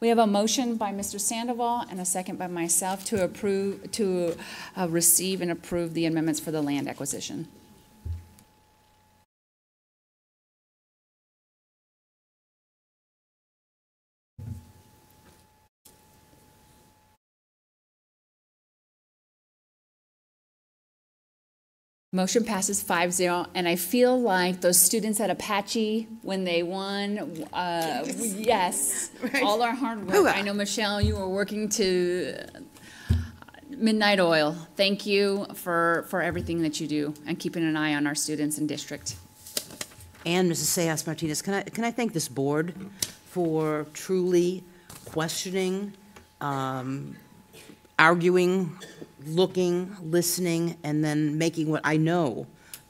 We have a motion by Mr. Sandoval and a second by myself to approve, to receive and approve the amendments for the land acquisition. Motion passes 5-0, and I feel like those students at Apache, when they won, yes, Right. all our hard work. Hooah. I know, Michelle, you were working to midnight oil. Thank you for everything that you do and keeping an eye on our students in district. And Mrs. Sayas Martinez, can I thank this board for truly questioning, arguing, looking, listening, and then making what I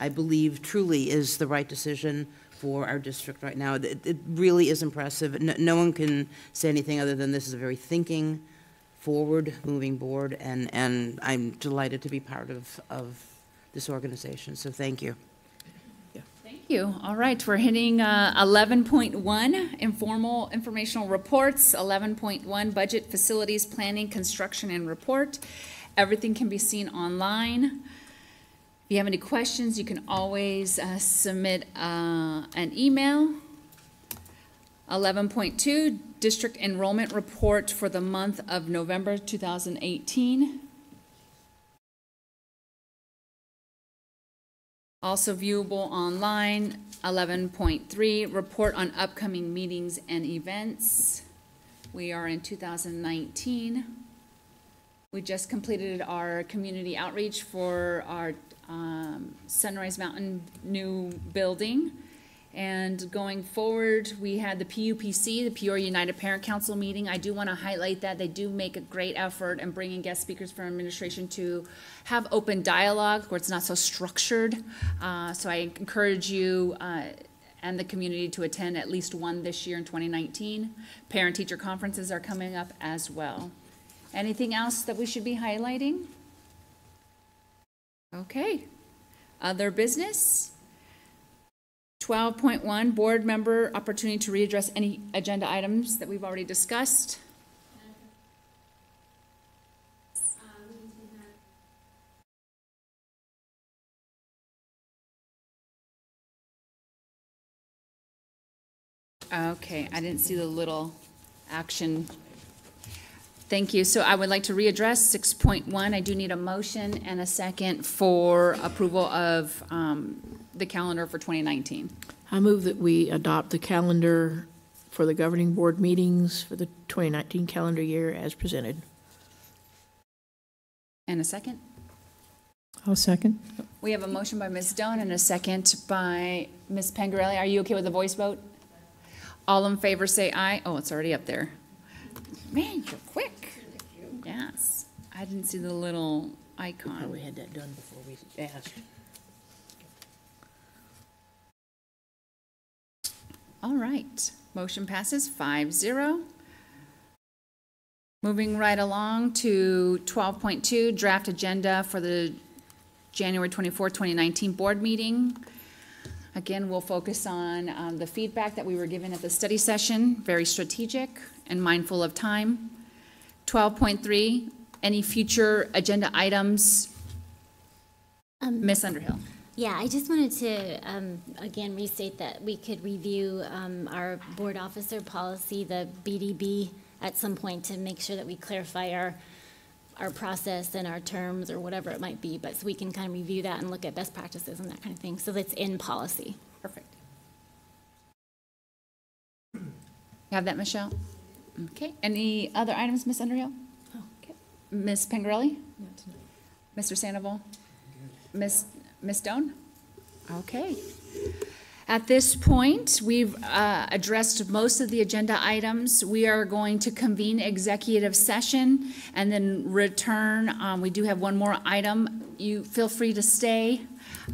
believe truly is the right decision for our district right now. It really is impressive. No one can say anything other than this is a very thinking, forward-moving board, and I'm delighted to be part of this organization, so thank you. Thank you. All right, we're hitting 11.1, informal informational reports, 11.1, budget, facilities, planning, construction, and report. Everything can be seen online. If you have any questions, you can always submit an email. 11.2, district enrollment report for the month of November 2018. Also viewable online. 11.3, report on upcoming meetings and events. We are in 2019. We just completed our community outreach for our Sunrise Mountain new building. And going forward, we had the PUPC, the Peoria United Parent Council meeting. I do want to highlight that they do make a great effort in bringing guest speakers from administration to have open dialogue where it's not so structured. So I encourage you and the community to attend at least one this year in 2019. Parent-teacher conferences are coming up as well. Anything else that we should be highlighting? Okay. Other business? 12.1, board member opportunity to readdress any agenda items that we've already discussed. Okay, I didn't see the little action. Thank you. So I would like to readdress 6.1. I do need a motion and a second for approval of the calendar for 2019. I move that we adopt the calendar for the governing board meetings for the 2019 calendar year as presented. And a second? I'll second. We have a motion by Ms. Doan and a second by Ms. Pangarelli. Are you okay with the voice vote? All in favor say aye. Oh, it's already up there. Man, you're quick. Yes. I didn't see the little icon. Oh, we had that done before we asked. All right. Motion passes 5-0. Moving right along to 12.2, draft agenda for the January 24, 2019 board meeting. Again, we'll focus on the feedback that we were given at the study session, very strategic and mindful of time. 12.3, any future agenda items? Ms. Underhill. Yeah, I just wanted to, again, restate that we could review our board officer policy, the BDB, at some point to make sure that we clarify our process and our terms or whatever it might be, but so we can kind of review that and look at best practices and that kind of thing. So that's in policy. Perfect. You have that, Michelle? Okay. Any other items, Ms. Underhill? Oh, okay. Ms. Pangarelli? Mr. Sandoval? Ms. Doan? Okay. At this point, we've addressed most of the agenda items. We are going to convene executive session and then return. We do have one more item. You feel free to stay.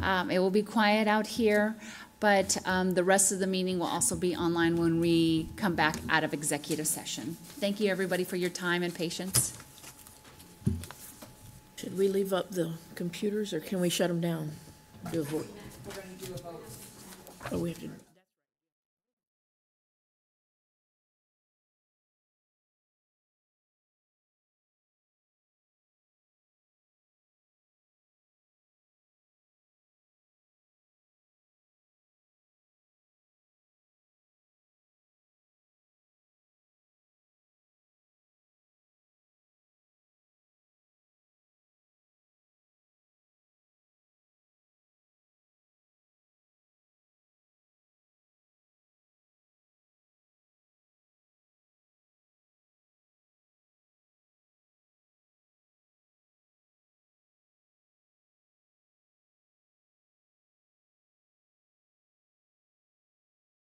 It will be quiet out here, but the rest of the meeting will also be online when we come back out of executive session. Thank you, everybody, for your time and patience. Should we leave up the computers, or can we shut them down? Do a vote. We're going to do a vote. Oh, we have to.